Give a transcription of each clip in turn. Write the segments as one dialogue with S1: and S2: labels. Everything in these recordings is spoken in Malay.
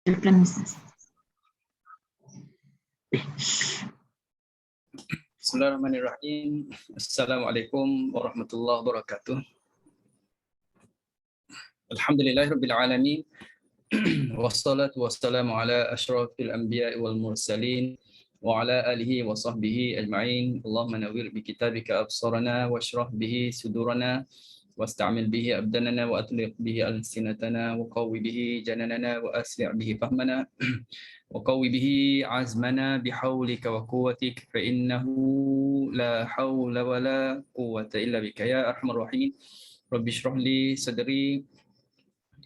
S1: Bismillahirrahmanirrahim. Assalamualaikum warahmatullahi wabarakatuh. Alhamdulillahirabbil alamin. Wassalatu wassalamu ala asyrafil anbiya'i wal mursalin wa ala alihi wa sahbihi ajma'in. Allahumma nawwir bi kitabika absarana washrah bihi sudurana واستعمل به أبداننا وأطلق به ألسنتنا وقوي به جناننا وأسرع به فهمنا وقوي به عزمنا بحولك وقوتك فإنه لا حول ولا قوة إلا بك يا أرحم الراحمين. رب اشرح لي صدري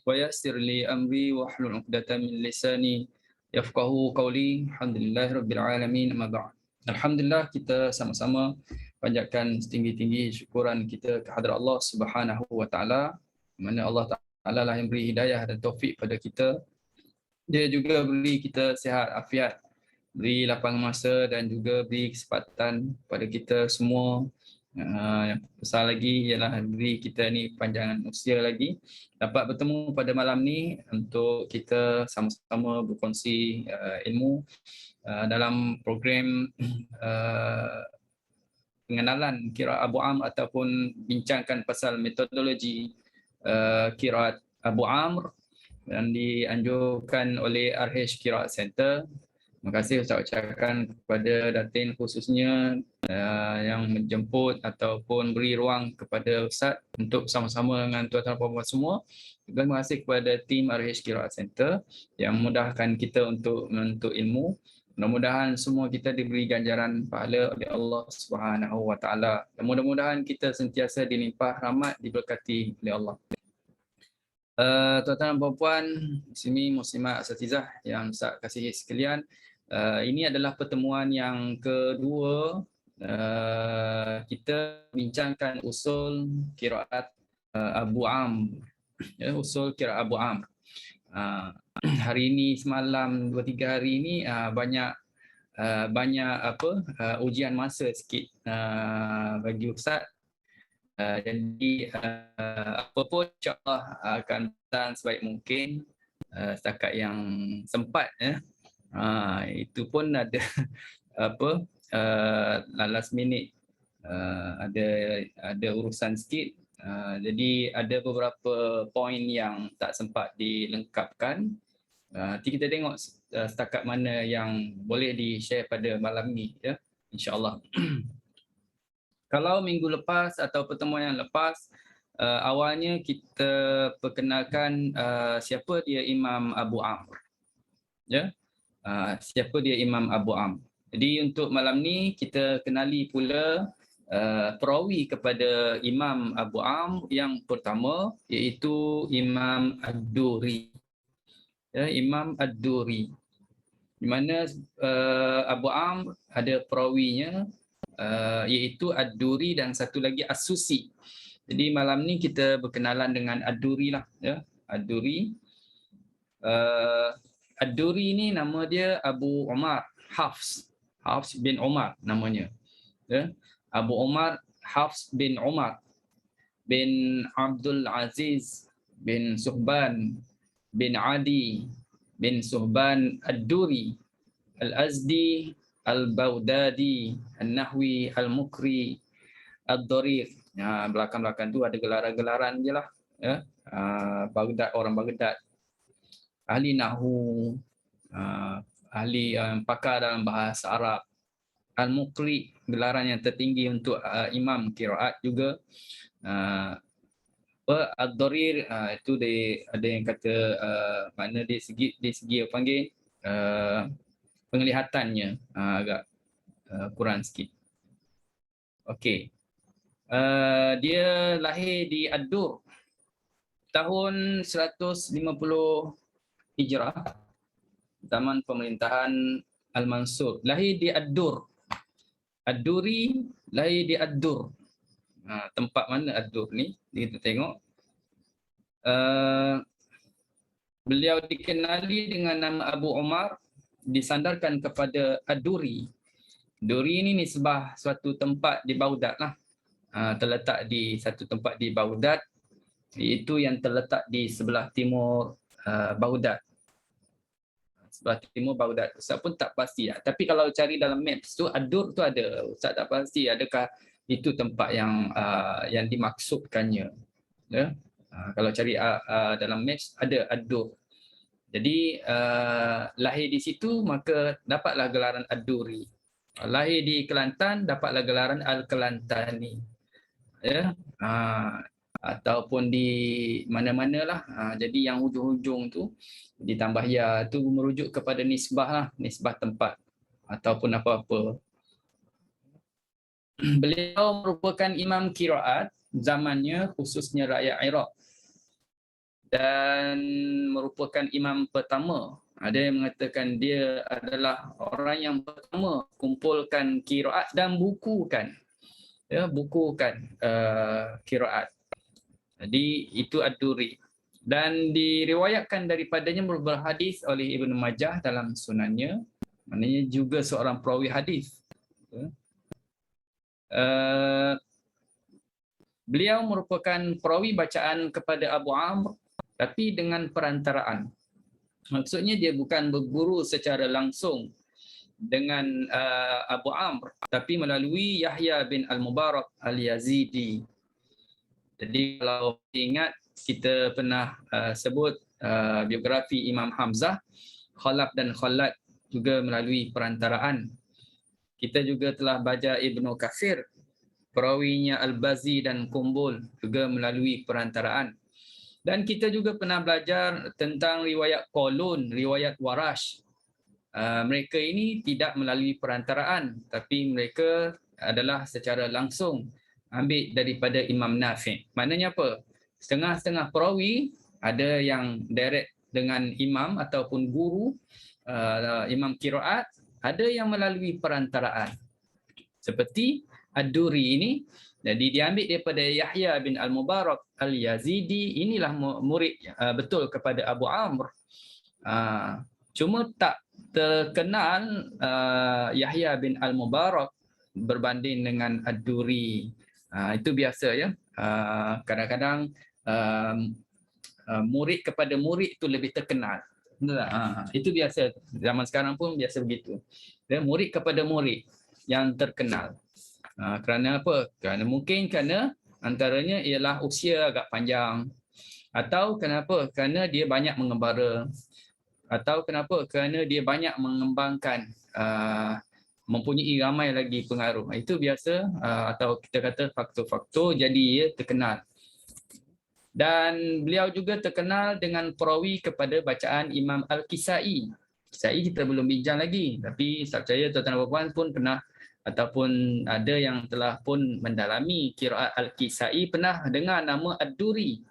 S1: ويسر لي أمري واحلل عقدة من لساني يفقهوا قولي. Alhamdulillah rabbil alamin. Amma ba'd. Alhamdulillah, kita sama-sama panjatkan setinggi-tinggi syukuran kita kehadrat Allah Subhanahu wa taala, mana Allah Taala lah yang beri hidayah dan taufik pada kita. Dia juga beri kita sihat afiat, beri lapang masa dan juga beri kesempatan pada kita semua. Yang besar lagi ialah beri kita ni panjangan usia lagi, dapat bertemu pada malam ni untuk kita sama-sama berkongsi ilmu dalam program pengenalan qiraat Abu Amr ataupun bincangkan pasal metodologi qiraat Abu Amr yang dianjurkan oleh RH Qiraat Center. Terima kasih saya ucapkan kepada Datin khususnya yang menjemput ataupun beri ruang kepada Ustaz untuk sama-sama dengan tuan-tuan puan-puan semua. Terima kasih kepada tim RH Qiraat Center yang memudahkan kita untuk menuntut ilmu. Mudah-mudahan semua kita diberi ganjaran pahala oleh Allah Subhanahu wa taala. Dan mudah-mudahan kita sentiasa dilimpah rahmat, diberkati oleh Allah. Tuan-tuan dan puan-puan, muslimat asatizah yang saya kasihi sekalian, ini adalah pertemuan yang kedua kita bincangkan usul qiraat Abu Amr. Usul qiraat Abu Amr. Hari ini semalam 2-3 hari ini banyak ujian masa sikit bagi Ustaz. Jadi apa pun insya-Allah akan berjalan sebaik mungkin setakat yang sempat itu pun ada last minute ada urusan sikit. Jadi ada beberapa poin yang tak sempat dilengkapkan. Nanti kita tengok setakat mana yang boleh di-share pada malam ni ya, insya-Allah. Kalau minggu lepas atau pertemuan yang lepas, awalnya kita perkenalkan siapa dia Imam Abu Amr. Ya. Siapa dia Imam Abu Amr. Jadi untuk malam ni kita kenali pula perawi kepada Imam Abu Amr yang pertama, iaitu Imam Ad-Duri. Ya, Imam Ad-Duri. Di mana Abu Amr ada perawinya, iaitu Ad-Duri dan satu lagi As-Susi. Jadi malam ni kita berkenalan dengan Ad-Duri lah ya. Ad-Duri. Ad-Duri ni nama dia Abu Umar Hafs bin Umar namanya. Ya. Abu Umar Hafs bin Umar bin Abdul Aziz bin Suhban bin Adi bin Suhban Ad-Duri Al-Azdi Al-Baudadi An-Nahwi Al-Mukri Ad-Darir. Belakang-belakang tu ada gelaran-gelaran je lah ya. Baghdad, orang Baghdad, ahli nahwu, ahli pakar dalam bahasa Arab. Al-Mukri, gelaran yang tertinggi untuk imam qiraat juga. Ad-Darir itu ada yang kata makna dari segi apa panggil penglihatannya agak kurang sikit. Okey. Dia lahir di Ad-Dur tahun 150 Hijrah, zaman pemerintahan Al-Mansur. Lahir di Ad-Dur. Ad-Duri lahir di Ad-Dur. Tempat mana Ad-Dur ni? Kita tengok. Beliau dikenali dengan nama Abu Umar, disandarkan kepada Ad-Duri. Duri ini nisbah suatu tempat di Baghdad lah. Terletak di satu tempat di Baghdad, iaitu yang terletak di sebelah timur Baghdad. sebelah timur Baghdad. Ustaz pun tak pasti. Tapi kalau cari dalam maps tu, Ad-Dur tu ada. Ustaz tak pasti adakah itu tempat yang dimaksudkannya. Ya? Kalau cari dalam maps ada Ad-Dur. Jadi lahir di situ maka dapatlah gelaran Ad-Duri. Lahir di Kelantan dapatlah gelaran Al-Kelantani. Ya. Ataupun di mana-manalah. Jadi yang hujung-hujung tu ditambah ya tu merujuk kepada nisbah lah, nisbah tempat ataupun apa-apa. Beliau merupakan imam qiraat zamannya, khususnya rakyat Iraq, dan merupakan imam pertama. Ada yang mengatakan dia adalah orang yang pertama kumpulkan qiraat dan bukukan, bukukan qiraat. Jadi itu Ad-Duri. Dan diriwayatkan daripadanya beberapa hadis oleh Ibnu Majah dalam sunannya. Maknanya juga seorang perawi hadis. Beliau merupakan perawi bacaan kepada Abu Amr, tapi dengan perantaraan. Maksudnya dia bukan berguru secara langsung dengan Abu Amr, tapi melalui Yahya bin Al-Mubarak Al-Yazidi. Jadi kalau ingat, kita pernah sebut biografi Imam Hamzah, Khalaf dan Khalad juga melalui perantaraan. Kita juga telah baca Ibnu Katsir, perawinya Al-Bazi dan Kumbul, juga melalui perantaraan. Dan kita juga pernah belajar tentang riwayat Qalun, riwayat Warash. Mereka ini tidak melalui perantaraan, tapi mereka adalah secara langsung ambil daripada Imam Nafi'. Maknanya apa? Setengah-setengah perawi ada yang direct dengan imam ataupun guru, imam qiraat, ada yang melalui perantaraan. Seperti Ad-Duri ini, jadi diambil daripada Yahya bin Al-Mubarak Al-Yazidi, inilah murid betul kepada Abu Amr. Cuma tak terkenal Yahya bin Al-Mubarak berbanding dengan Ad-Duri. Itu biasa ya. Kadang-kadang murid kepada murid itu lebih terkenal. Itu biasa. Zaman sekarang pun biasa begitu. Murid kepada murid yang terkenal. Kerana apa? Kerana antaranya ialah usia agak panjang. Atau kenapa? Kerana dia banyak mengembara. Atau kenapa? Kerana dia banyak mengembangkan, mempunyai ramai lagi pengaruh. Itu biasa, atau kita kata faktor-faktor jadi ia terkenal. Dan beliau juga terkenal dengan perawi kepada bacaan Imam Al-Kisai. Kisai kita belum bincang lagi, tapi saya percaya tuan-tuan dan puan pun pernah ataupun ada yang telah pun mendalami qiraat Al-Kisai pernah dengar nama Ad-Duri.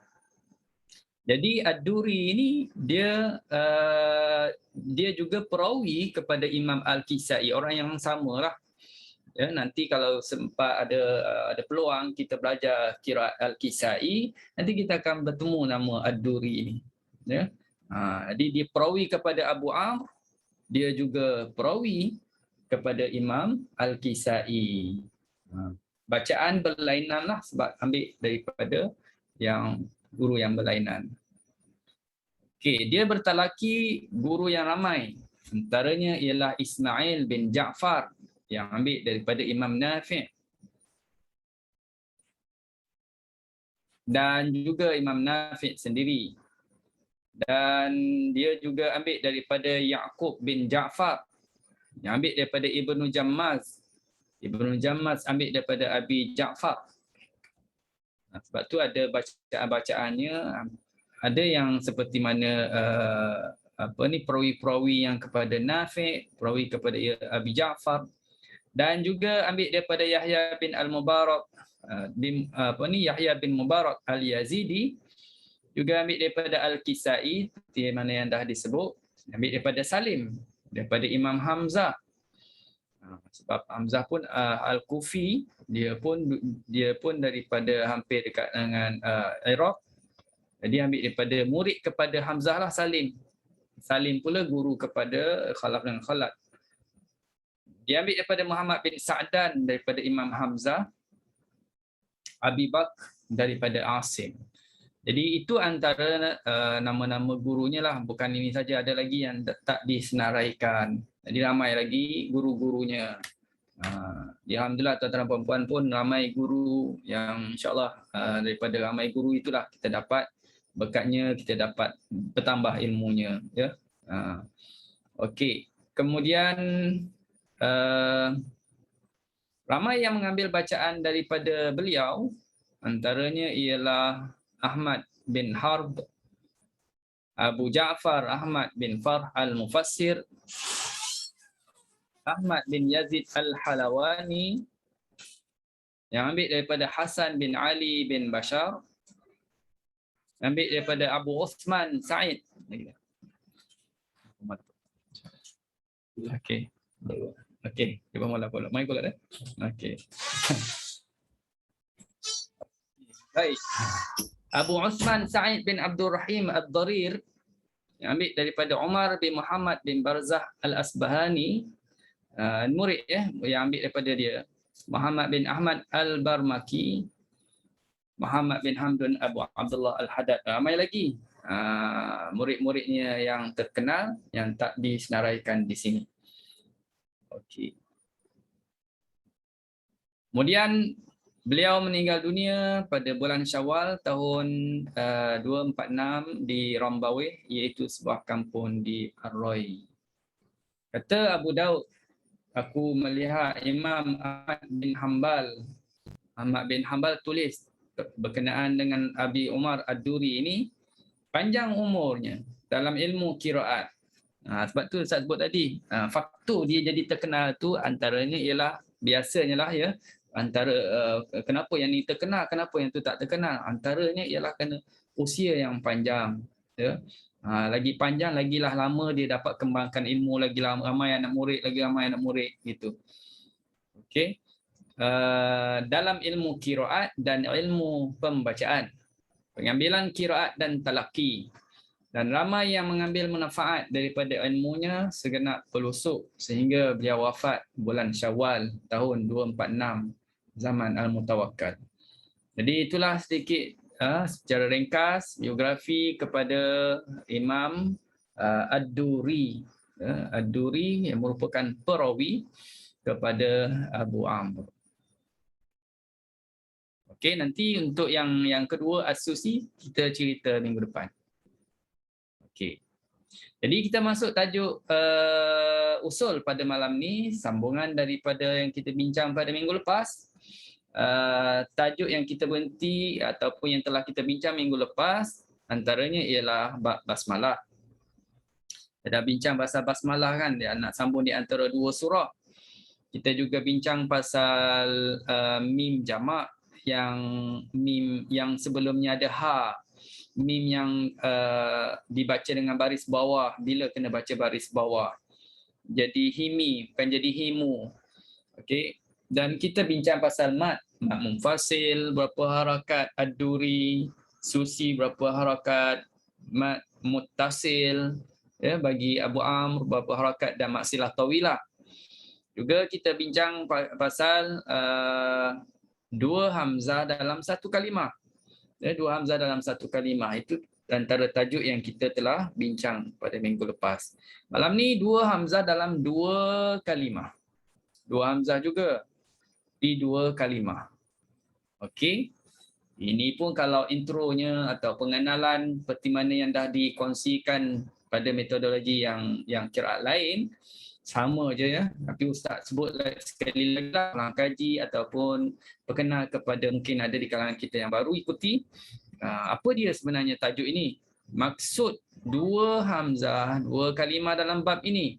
S1: Jadi Ad-Duri ini dia juga perawi kepada Imam Al-Kisai, orang yang samalah. Ya, nanti kalau sempat ada peluang kita belajar qiraat Al-Kisai, nanti kita akan bertemu nama Ad-Duri ini. Ya. Jadi dia perawi kepada Abu Amr, dia juga perawi kepada Imam Al-Kisai. Bacaan berlainan lah sebab ambil daripada yang guru yang berlainan. Okey, dia bertalaki guru yang ramai. Antaranya ialah Ismail bin Ja'far yang ambil daripada Imam Nafi'. Dan juga Imam Nafi' sendiri. Dan dia juga ambil daripada Ya'qub bin Ja'far, yang ambil daripada Ibnu Jammaz. Ibnu Jammaz ambil daripada Abi Ja'far. Sebab tu ada bacaan-bacaannya, ada yang seperti mana perawi-perawi yang kepada Nafi', perawi kepada Abi Ja'far, dan juga ambil daripada Yahya bin Al-Mubarak Yahya bin Mubarak Al-Yazidi, juga ambil daripada Al-Kisai seperti mana yang dah disebut, ambil daripada Salim, daripada Imam Hamzah. Sebab Hamzah pun Al-Kufi, dia pun daripada hampir dekat dengan Iraq. Jadi ambil daripada murid kepada Hamzah lah Salim. Salim pula guru kepada Khalaf dan Khalad. Dia ambil daripada Muhammad bin Sa'dan daripada Imam Hamzah, Abi Bakr daripada Asim. Jadi itu antara nama-nama gurunya lah, bukan ini saja, ada lagi yang tak disenaraikan. Jadi ramai lagi guru-gurunya. Alhamdulillah tuan-tuan dan puan-puan pun ramai guru yang insyaAllah daripada ramai guru itulah kita dapat berkatnya, kita dapat bertambah ilmunya. Ya. Okey. Kemudian ramai yang mengambil bacaan daripada beliau, antaranya ialah Ahmad bin Harb, Abu Ja'far Ahmad bin Farh al-Mufassir, Ahmad bin Yazid al-Halawani, yang ambil daripada Hasan bin Ali bin Bashar, ambil daripada Abu Uthman Sa'id. Okey. Okey, kita mula pula. Mai pula dah. Okey. Baik. Abu Uthman Sa'id bin Abdul Rahim Ad-Darir, yang ambil daripada Umar bin Muhammad bin Barzah Al-Asbahani, murid yang ambil daripada dia. Muhammad bin Ahmad Al-Barmaki, Muhammad bin Hamdun Abu Abdullah Al-Haddad. Ramai lagi murid-muridnya yang terkenal yang tak disenaraikan di sini. Okey. Kemudian beliau meninggal dunia pada bulan Syawal tahun 246 di Rombaweh, iaitu sebuah kampung di Arroy. Kata Abu Daud, aku melihat Imam Ahmad bin Hanbal tulis berkenaan dengan Abi Umar Ad-Duri ini, panjang umurnya dalam ilmu qiraat. Sebab tu saya sebut tadi, faktor dia jadi terkenal tu antaranya ialah, biasanya lah ya, antara kenapa yang ni terkenal, kenapa yang tu tak terkenal, antaranya ialah kerana usia yang panjang, ya. Lagi panjang, lagilah lama dia dapat kembangkan ilmu, lagi lama ramai anak murid gitu. Okey. Dalam ilmu qiraat dan ilmu pembacaan, pengambilan qiraat dan talaqi, dan ramai yang mengambil manfaat daripada ilmunya segenap pelusuk sehingga beliau wafat bulan Syawal tahun 246 zaman Al-Mutawakkal. Jadi itulah sedikit secara ringkas biografi kepada Imam Ad-Duri. Ad-Duri yang merupakan perawi kepada Abu Amr. Okey, nanti untuk yang kedua As-Susi kita cerita minggu depan. Okey. Jadi kita masuk tajuk usul pada malam ni, sambungan daripada yang kita bincang pada minggu lepas. Tajuk yang kita berhenti ataupun yang telah kita bincang minggu lepas antaranya ialah bab basmalah. Kita dah bincang pasal basmalah kan, dia nak sambung di antara dua surah. Kita juga bincang pasal mim jamak, yang mim yang sebelumnya ada ha, mim yang dibaca dengan baris bawah bila kena baca baris bawah. Jadi himi, bukan jadi himu. Okey. Dan kita bincang pasal mat munfasil berapa harakat, ad-duri, susi berapa harakat, mat muttasil ya bagi Abu Amr berapa harakat, dan mat silah tawilah. Juga kita bincang pasal dua hamzah dalam satu kalimah. Dua hamzah dalam satu kalimah, itu antara tajuk yang kita telah bincang pada minggu lepas. Malam ni dua hamzah dalam dua kalimah. Dua hamzah juga di dua kalimah. Okey. Ini pun kalau intronya atau pengenalan seperti mana yang dah dikongsikan pada metodologi yang qiraat lain, sama je ya, tapi Ustaz sebut sekali lagi lah, orang kaji ataupun perkenal kepada mungkin ada di kalangan kita yang baru ikuti, apa dia sebenarnya tajuk ini, maksud dua hamzah, dua kalimah dalam bab ini.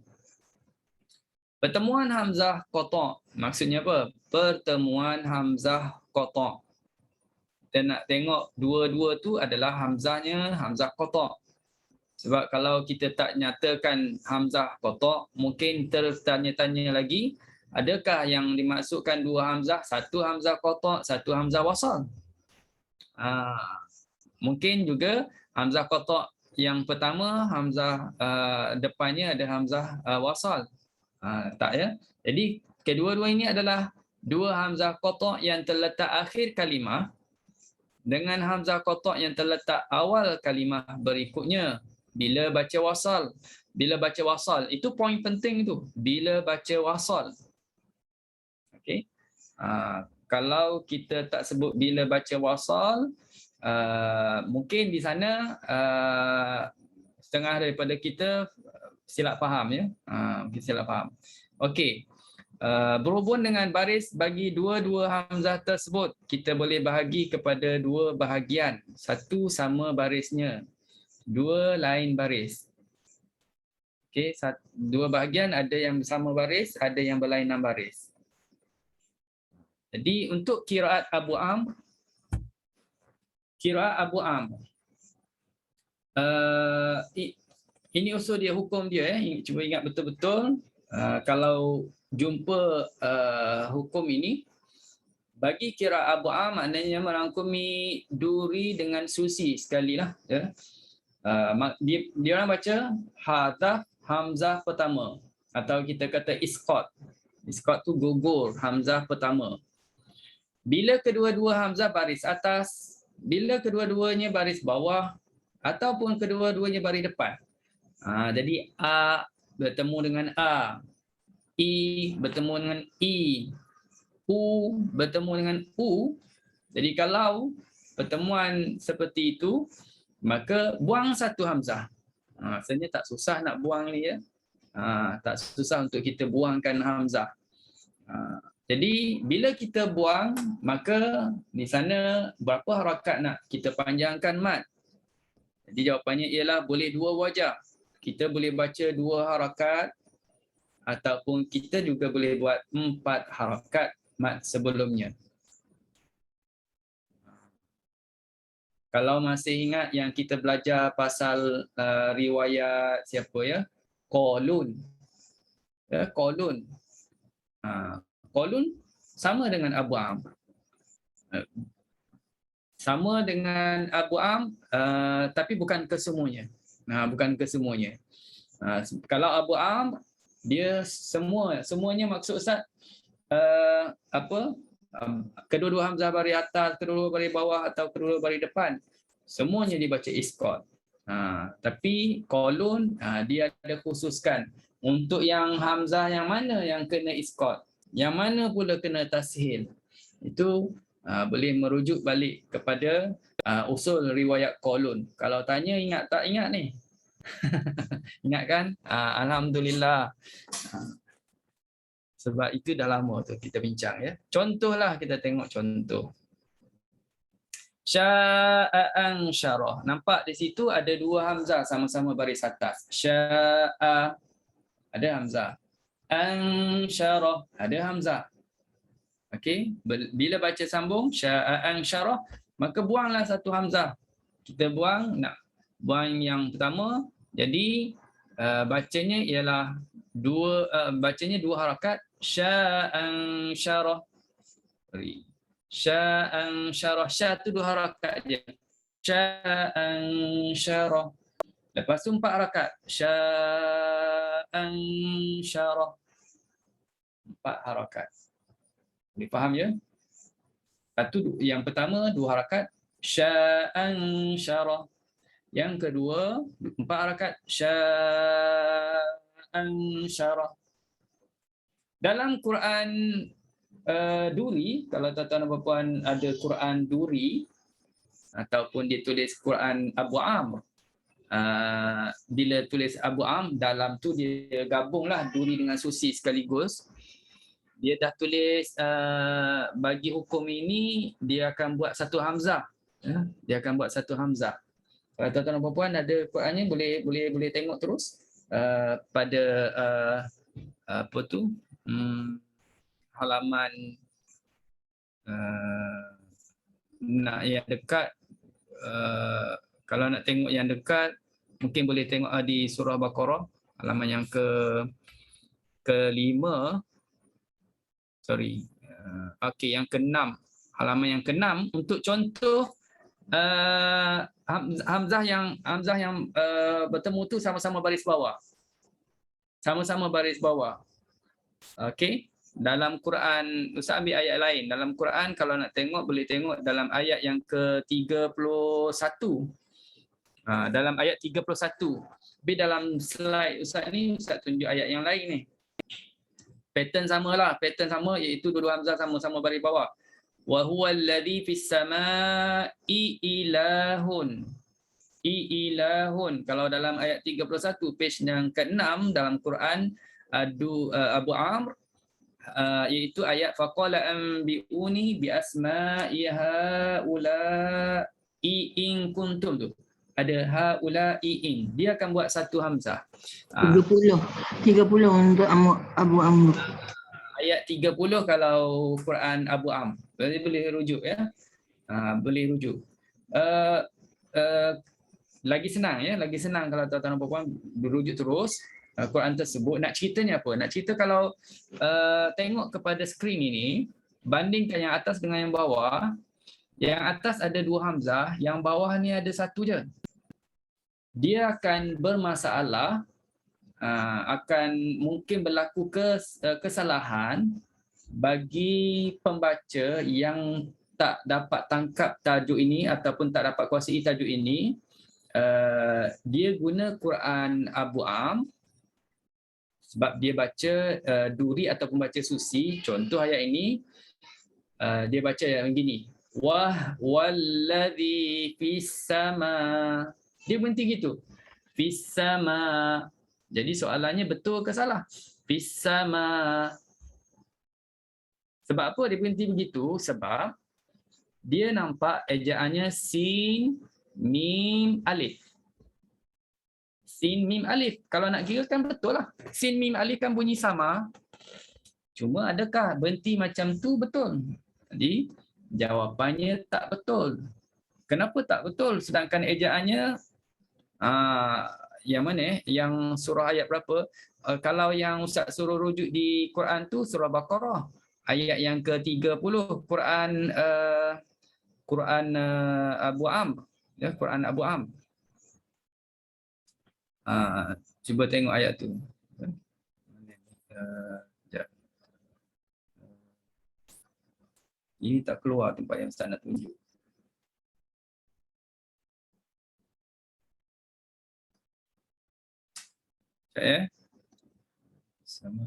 S1: Pertemuan hamzah qata', maksudnya apa? Pertemuan hamzah qata'. Kita nak tengok dua-dua tu adalah hamzahnya hamzah qata'. Sebab kalau kita tak nyatakan hamzah qata', mungkin tertanya-tanya lagi, adakah yang dimaksudkan dua hamzah, satu hamzah qata', satu hamzah wasal? Mungkin juga hamzah qata' yang pertama, hamzah depannya ada hamzah wasal. Tak ya? Jadi kedua-dua ini adalah dua hamzah qata' yang terletak akhir kalimah, dengan hamzah qata' yang terletak awal kalimah berikutnya. Bila baca wasal. Bila baca wasal, itu poin penting tu. Bila baca wasal. Okey. Kalau kita tak sebut bila baca wasal, mungkin di sana setengah daripada kita silap faham ya. Mungkin silap faham. Okey. Berhubung dengan baris bagi dua-dua hamzah tersebut, kita boleh bahagi kepada dua bahagian. Satu sama barisnya, dua lain baris. Okey, dua bahagian, ada yang bersama baris, ada yang berlainan baris. Jadi untuk qiraat Abu Amr, ini usul dia, hukum dia. Cuba ingat betul-betul. Kalau jumpa hukum ini, bagi qiraat Abu Amr maknanya merangkumi duri dengan susi sekali lah. Ya. Dia orang baca hadaf hamzah pertama, atau kita kata isqat. Isqat tu gugur hamzah pertama. Bila kedua-dua hamzah baris atas, bila kedua-duanya baris bawah, ataupun kedua-duanya baris depan. Jadi A bertemu dengan A, I bertemu dengan I, U bertemu dengan U. Jadi kalau pertemuan seperti itu, maka buang satu hamzah. Sebenarnya tak susah nak buang ni ya. Tak susah untuk kita buangkan hamzah. Jadi bila kita buang, maka di sana berapa harakat nak kita panjangkan mat? Jadi jawapannya ialah boleh dua wajah. Kita boleh baca dua harakat, ataupun kita juga boleh buat 4 harakat mat sebelumnya. Kalau masih ingat yang kita belajar pasal riwayat siapa ya? Qalun. Ya, Qalun. Qalun sama dengan Abu Amr. Sama dengan Abu Amr, tapi bukan kesemuanya. Bukan kesemuanya. Kalau Abu Amr, dia semuanya maksud Ustaz kedua-dua hamzah baris atas, kedua-dua baris bawah atau kedua-dua baris depan, semuanya dibaca isqat. Tapi qalun dia ada khususkan untuk yang hamzah yang mana yang kena isqat, yang mana pula kena tashil. Itu boleh merujuk balik kepada usul riwayat qalun. Kalau tanya ingat tak ingat ni? Ingat kan? Alhamdulillah. Sebab itu dah lama tu kita bincang ya. Contohlah, kita tengok contoh. Sya'an syarah. Nampak di situ ada dua hamzah sama-sama baris atas. Sya'a ada hamzah. An syarah ada hamzah. Okey, bila baca sambung sya'an syarah, maka buanglah satu hamzah. Kita buang yang pertama. Jadi bacanya ialah bacanya dua harakat. Sya'an syarah. Sya'an syarah. Sya tu dua harakat je. Sya'an syarah. Lepas tu 4 harakat. Sya'an syarah. 4 harakat. Boleh faham ya? Satu, yang pertama 2 harakat. Sya'an syarah. Yang kedua 4 harakat. Sya'an syarah. Dalam Quran Duri, kalau tuan-tuan dan puan ada Quran Duri ataupun dia tulis Quran Abu Amr, bila tulis Abu Amr, dalam tu dia gabunglah Duri dengan Susi sekaligus. Dia dah tulis bagi hukum ini dia akan buat satu hamzah. Dia akan buat satu hamzah. Kalau tuan-tuan dan puan ada Qurannya, boleh tengok terus pada apa tu? Halaman nak yang dekat, kalau nak tengok yang dekat mungkin boleh tengok di surah Baqarah halaman yang ke-5, yang ke-6, halaman yang ke-6 untuk contoh hamzah yang bertemu tu sama-sama baris bawah. Sama-sama baris bawah. Okey. Dalam Quran, Ustaz ambil ayat lain. Dalam Quran kalau nak tengok, boleh tengok dalam ayat yang ke-31. Dalam ayat 31. Tapi dalam slide Ustaz ni, Ustaz tunjuk ayat yang lain ni. Pattern samalah, pattern sama iaitu dua-dua hamzah sama-sama baris bawah. Wa huwal ladzi fis samaa'i ilahun. Ilahun. Kalau dalam ayat 31 page yang ke-6 dalam Quran Abu Amr iaitu ayat faqala anbi'uni bi asma'i haula'i in kuntum tu. Ada haula'i in. Dia akan buat satu hamzah.
S2: 30 untuk Abu Amr.
S1: Ayat 30 kalau Quran Abu Amr. Boleh rujuk ya. Boleh rujuk. Lagi senang ya, lagi senang kalau tuan-tuan dan puan berujuk terus Quran tersebut. Nak ceritanya apa? Nak cerita kalau tengok kepada skrin ini, bandingkan yang atas dengan yang bawah. Yang atas ada dua hamzah, yang bawah ni ada satu je. Dia akan bermasalah, akan mungkin berlaku kesalahan bagi pembaca yang tak dapat tangkap tajuk ini ataupun tak dapat kuasai tajuk ini. Dia guna Quran Abu Amr sebab dia baca duri ataupun baca susi. Contoh ayat ini dia baca yang begini, wah wallazi fis sama. Dia berhenti gitu, fis sama. Jadi soalannya betul ke salah? Fis sama. Sebab apa dia berhenti begitu? Sebab dia nampak ejaannya sin mim alif. Sin mim alif. Kalau nak kira kan betul lah. Sin mim alif kan bunyi sama. Cuma adakah berhenti macam tu betul? Jadi jawapannya tak betul. Kenapa tak betul? Sedangkan ejaannya yang mana? Yang surah ayat berapa? Kalau yang Ustaz suruh rujuk di Quran tu surah Baqarah. Ayat yang ke-30 Quran Abu Amr. Ya, Quran Abu Amr. Cuba tengok ayat tu. Ini tak keluar tempat yang Ustaz nak tunjuk. Saya sama.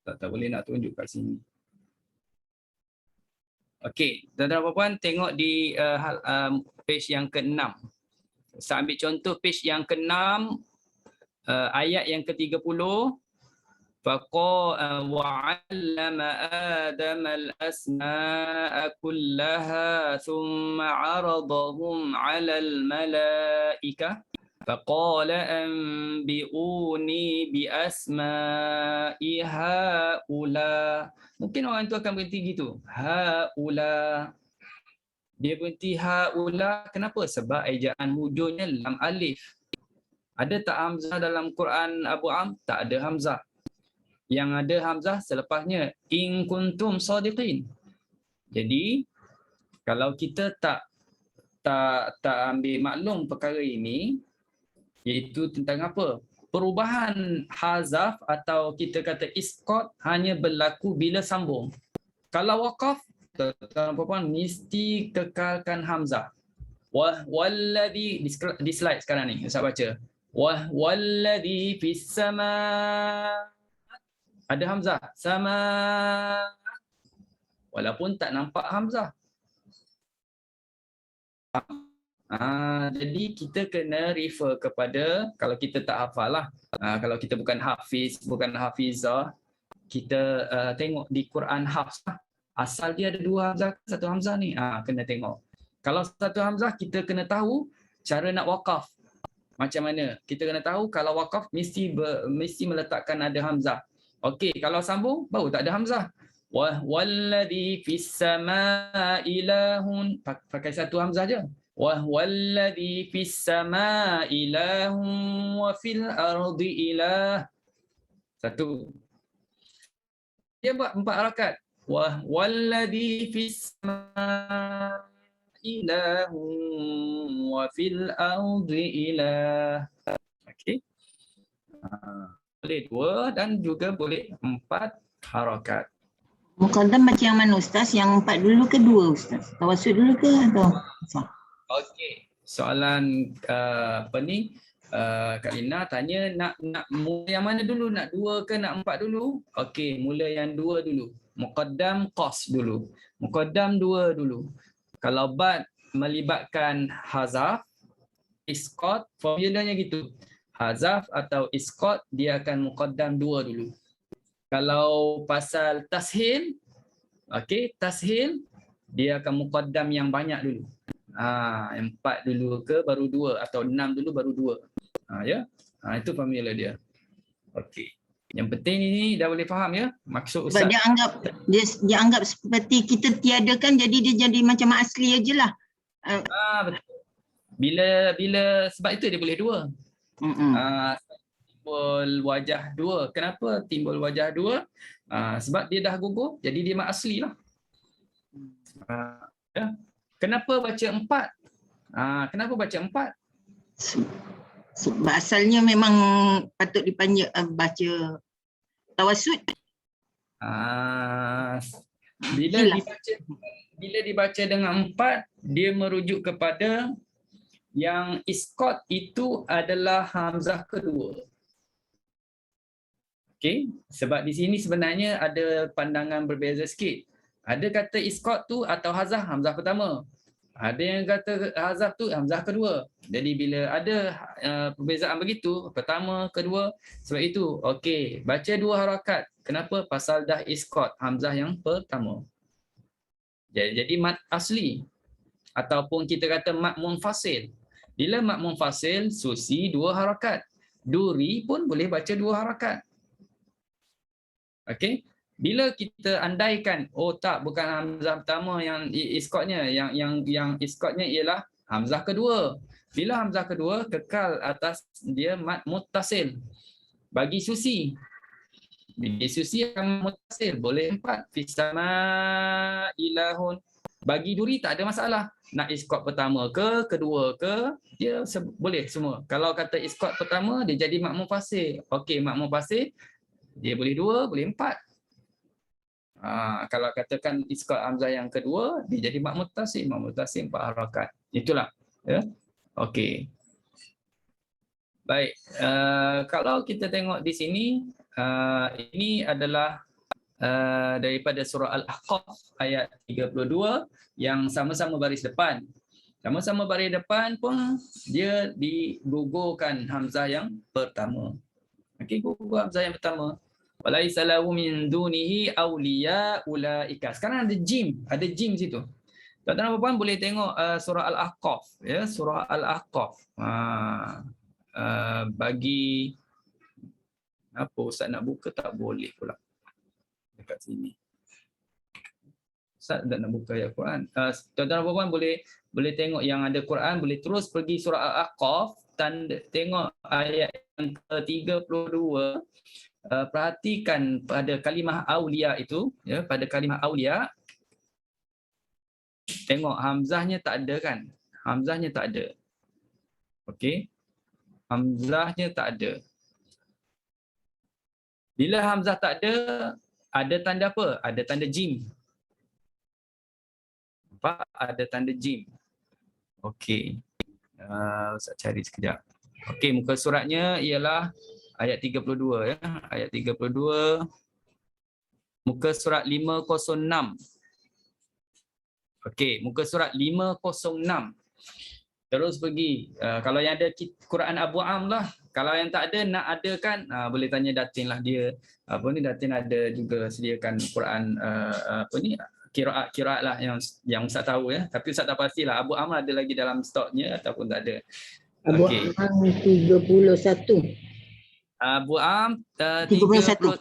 S1: Tak boleh nak tunjuk kat sini. Okey, tuan-tuan dan puan tengok di page yang ke-6. Saya ambil contoh page yang ke-6 ayat yang ke-30. وَعَلَّمَ آدَمَ الْأَسْمَاءَ كُلَّهَا ثُمَّ عَرَضَهُمْ عَلَى الْمَلَائِكَةِ فَقَالَ أَنْبِئُونِي بِأَسْمَاءِ هَؤُلَاءِ. Mungkin orang tu akan berhenti gitu. Haula. Dia berhenti haula. Kenapa? Sebab ejaan hujungnya lam alif. Ada tak hamzah dalam Quran Abu Amr? Tak ada hamzah. Yang ada hamzah selepasnya in kuntum shadiqin. Jadi kalau kita tak ambil maklum perkara ini, iaitu tentang apa? Perubahan hazaf atau kita kata isqat hanya berlaku bila sambung. Kalau waqaf, tuan-tuan mesti kekalkan hamzah. Walladhi di slide sekarang ni Ustaz baca. Walladhi fis sama. Ada hamzah sama. Walaupun tak nampak hamzah. Jadi kita kena refer kepada, kalau kita tak hafal lah, kalau kita bukan hafiz, bukan hafizah, kita tengok di Quran Hafs, asal dia ada dua hamzah, satu hamzah ni, kena tengok. Kalau satu hamzah, kita kena tahu cara nak waqaf. Macam mana? Kita kena tahu kalau waqaf mesti meletakkan ada hamzah. Okey, kalau sambung baru tak ada hamzah. Walladhi fis samaa'i ilahun, pakai satu hamzah je. Walladhi fis samaa'i ilahun wa fil ardi ilah. Satu. Dia buat 4 harakat. Walladhi fis samaa'i ilahun wa fil ardi ilah. Okey. Boleh 2 dan juga boleh 4 harakat.
S2: Muqaddam baca yang mana Ustaz? Yang 4 dulu ke 2 Ustaz? Tawassul dulu ke atau?
S1: Okey. Soalan apa ni? Kak Lina tanya nak mula yang mana dulu? Nak 2 ke nak 4 dulu? Okey, mula yang 2 dulu. Muqaddam qas dulu. Muqaddam 2 dulu. Kalau bad melibatkan hazaf, isqat, formulanya gitu. Hazaf atau isqat dia akan muqaddam 2 dulu. Kalau pasal tashil, okey, tashil dia akan muqaddam yang banyak dulu. Yang 4 dulu ke baru 2 atau 6 dulu baru 2. Ya. Itu formula dia. Okey. Yang penting ini dah boleh faham ya maksud
S2: Sebab
S1: Ustaz.
S2: dia anggap seperti kita tiadakan, jadi dia jadi macam asli ajalah.
S1: Betul. Bila sebab itu dia boleh 2. Timbul wajah 2. Kenapa timbul wajah 2? Sebab dia dah gugur, jadi dia mak asli lah. Ya. Kenapa baca 4? Kenapa baca 4?
S2: Sebab asalnya memang patut dipanggil baca tawasud.
S1: Bila dibaca dengan 4, dia merujuk kepada yang isqat itu adalah hamzah kedua. Okey, sebab di sini sebenarnya ada pandangan berbeza sikit. Ada kata isqat tu atau hazaf hamzah pertama. Ada yang kata hazaf tu hamzah kedua. Jadi bila ada perbezaan begitu, pertama, kedua, sebab itu okey, baca 2 harakat. Kenapa? Pasal dah isqat hamzah yang pertama. Jadi mat asli ataupun kita kata mat munfasil. Bila mat munfasil, susi 2 harakat. Duri pun boleh baca 2 harakat. Okey. Bila kita andaikan tak bukan hamzah pertama yang isqatnya, yang isqatnya ialah hamzah kedua. Bila hamzah kedua kekal atas dia mat muttasil. Bagi susi. Bagi susi akan muttasil boleh 4. Fisama ilahun. Bagi duri tak ada masalah. Nak isqat pertama ke, kedua ke, dia boleh semua. Kalau kata isqat pertama dia jadi mat munfasil. Okey, mat munfasil dia boleh 2, boleh 4. Kalau katakan isqat hamzah yang kedua, dia jadi mat muttasil 4 harakat. Itulah. Ya. Okey. Baik. Kalau kita tengok di sini, ini adalah daripada surah Al-Ahqaf ayat 32 yang sama-sama baris depan. Sama-sama baris depan pun dia digugurkan hamzah yang pertama. Okey, gugur hamzah yang pertama. Walaisa lahu min dunihi awliya ulaika. Sekarang ada jim situ. Tuan-tuan dan puan boleh tengok surah Al-Ahqaf, ya, surah Al-Ahqaf. Bagi apa Ustaz nak buka tak boleh pula dekat sini. Ustaz tak nak buka ayat Quran. Tuan-tuan dan puan boleh tengok yang ada Quran, boleh terus pergi surah Al-Ahqaf, tengok ayat yang ke-32. Perhatikan pada kalimah aulia itu, ya, pada kalimah aulia, tengok hamzahnya tak ada kan? Hamzahnya tak ada. Okey. Hamzahnya tak ada. Bila hamzah tak ada tanda apa? Ada tanda jim. Nampak? Ada tanda jim. Okey. Ustaz cari sekejap. Okey, muka suratnya ialah ayat 32 ya. Ayat 32. Muka surat 506. Okey, muka surat 506. Terus pergi. Kalau yang ada Quran Abu Am lah. Kalau yang tak ada, nak adakan, boleh tanya Datin lah dia. Datin ada juga sediakan Quran kiraat lah yang Ustaz tahu ya. Tapi Ustaz tak pastilah Abu Am ada lagi dalam stoknya ataupun tak ada.
S2: Abu Am 31.
S1: Abu Am 31.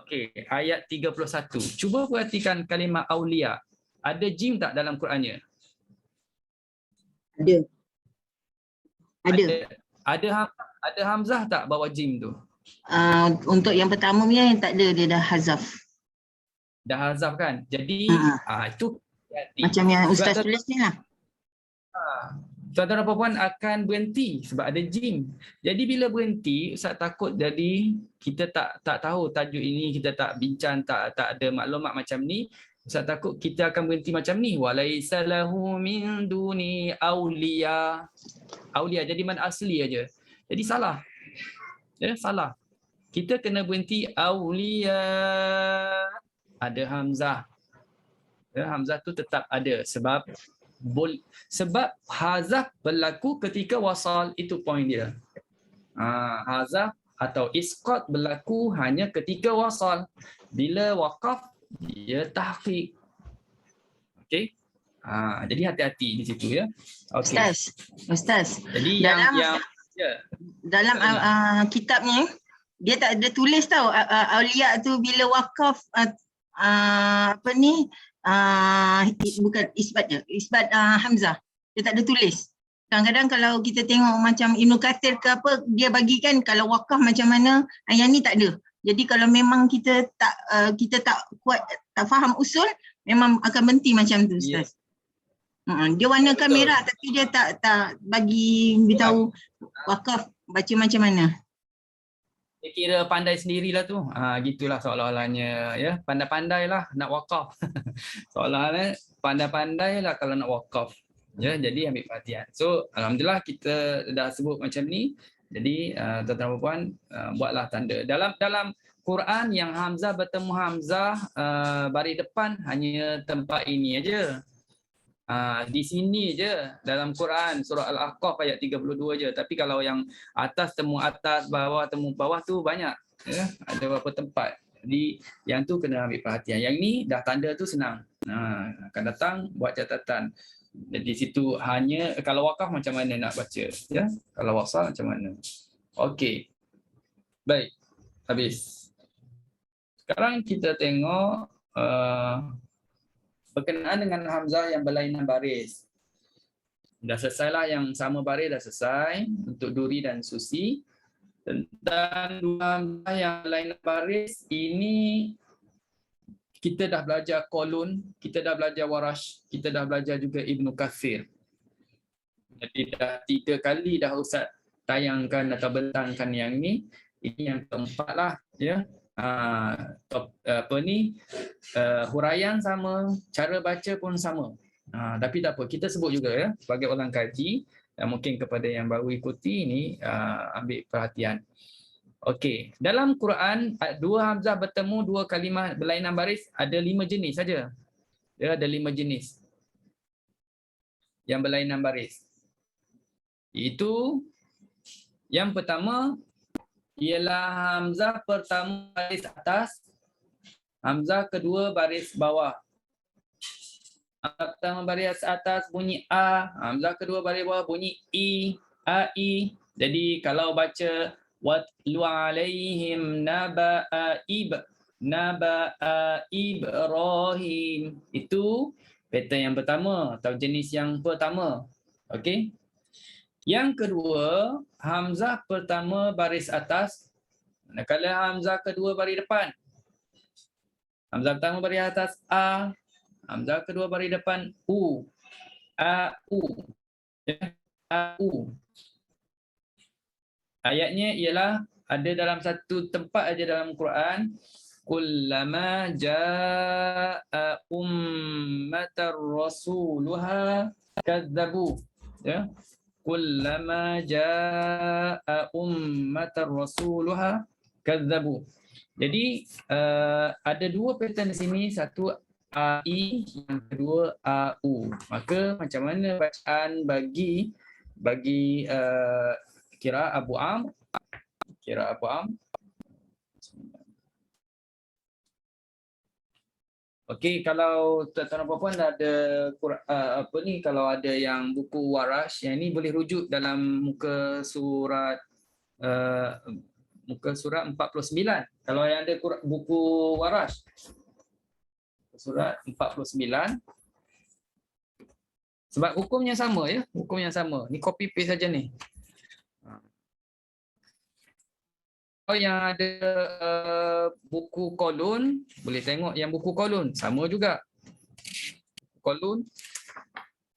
S1: Okey, ayat 31. Cuba perhatikan kalimah aulia. Ada jim tak dalam Qurannya?
S2: Ada.
S1: Ada hamzah tak bawah jim tu?
S2: Untuk yang pertama punya yang tak ada, dia dah hazaf.
S1: Dah hazaf kan? Jadi itu
S2: macam yang Ustaz tulis ni lah.
S1: Tuan-tuan dan puan akan berhenti sebab ada jim. Jadi bila berhenti, Ustaz takut jadi kita tak tahu tajuk ini, kita tak bincang, tak ada maklumat macam ni. Ustaz takut kita akan berhenti macam ni. Walaisa lahu min duni auliya. Auliya jadi man asli aja. Jadi salah. Ya, salah. Kita kena berhenti auliya. Ada hamzah. Ya, hamzah tu tetap ada sebab hazaf berlaku ketika wasal, itu poin dia. Hazaf atau isqat berlaku hanya ketika wasal. Bila waqaf dia tahqiq. Okey. Jadi hati-hati di situ ya. Okey.
S2: Ustaz.
S1: Jadi
S2: dalam dalam kitab ni dia tak ada tulis tau aulia tu bila waqaf bukan isbat hamzah. Dia tak ada tulis. Kadang-kadang kalau kita tengok macam Ibnu Katsir ke apa, dia bagikan kalau wakaf macam mana, yang ni tak ada. Jadi kalau memang kita tak kuat, tak faham usul, memang akan berhenti macam tu Ustaz. Dia warna kamera tapi dia tak bagi beritahu wakaf baca macam mana.
S1: Dia kira pandai sendirilah tu. Gitulah seolah-olahnya ya. Pandai-pandailah nak wakaf. Seolah-olahnya pandai-pandailah kalau nak wakaf. Ya, jadi ambil perhatian. So, alhamdulillah kita dah sebut macam ni. Jadi, tuan-tuan dan puan, buatlah tanda. Dalam Quran yang hamzah bertemu hamzah baris depan hanya tempat ini aja. Di sini je dalam Quran surah Al-Ahqaf ayat 32 je. Tapi kalau yang atas temu atas, bawah temu bawah tu banyak ya. Ada beberapa tempat. Jadi yang tu kena ambil perhatian. Yang ni dah tanda tu senang. Akan datang buat catatan. Di situ hanya kalau wakaf macam mana nak baca ya. Kalau wasal macam mana. Okey. Baik. Habis. Sekarang kita tengok berkenaan dengan hamzah yang berlainan baris. Dah selesailah yang sama baris, dah selesai untuk Duri dan Susi. Tentang dua hamzah yang berlainan baris, ini kita dah belajar Qalun, kita dah belajar Warash, kita dah belajar juga Ibnu Katsir. Jadi dah 3 kali dah Ustaz tayangkan atau bentangkan yang ni. Ini yang keempat lah ya. Huraian sama, cara baca pun sama. Tapi tak apa, kita sebut juga ya sebagai orang kaji, mungkin kepada yang baru ikuti ini ambil perhatian. Okey, dalam Quran dua hamzah bertemu, dua kalimah berlainan baris ada 5 jenis saja. Dia ada 5 jenis yang berlainan baris. Itu yang pertama ialah hamzah pertama baris atas, hamzah kedua baris bawah. Hamzah pertama baris atas bunyi A, hamzah kedua baris bawah bunyi I, A, I. Jadi kalau baca watlu alaihim naba'a Ibrahim, itu pattern yang pertama atau jenis yang pertama. Okey. Yang kedua, hamzah pertama baris atas, manakala hamzah kedua baris depan. Hamzah pertama baris atas A, hamzah kedua baris depan U. A-U. Ya, A-U. Ayatnya ialah ada dalam satu tempat aja dalam Quran. Kullama jaa ummatar rasuluha kadzabu. Ya. Kullama jaa ummatar rasuluha kadzabu. Jadi ada 2 pattern di sini, satu AI, yang kedua AU. Maka macam mana bacaan bagi kira Abu Am? Kira Abu Am. Okey, kalau tuan-tuan dan puan ada kalau ada yang buku Warash, yang ini boleh rujuk dalam muka surat 49. Kalau yang ada buku Warash, surat 49. Sebab hukumnya sama ya, hukumnya sama. Ni copy paste saja ni. Kalau yang ada buku Qalun, boleh tengok yang buku Qalun, sama juga. Qalun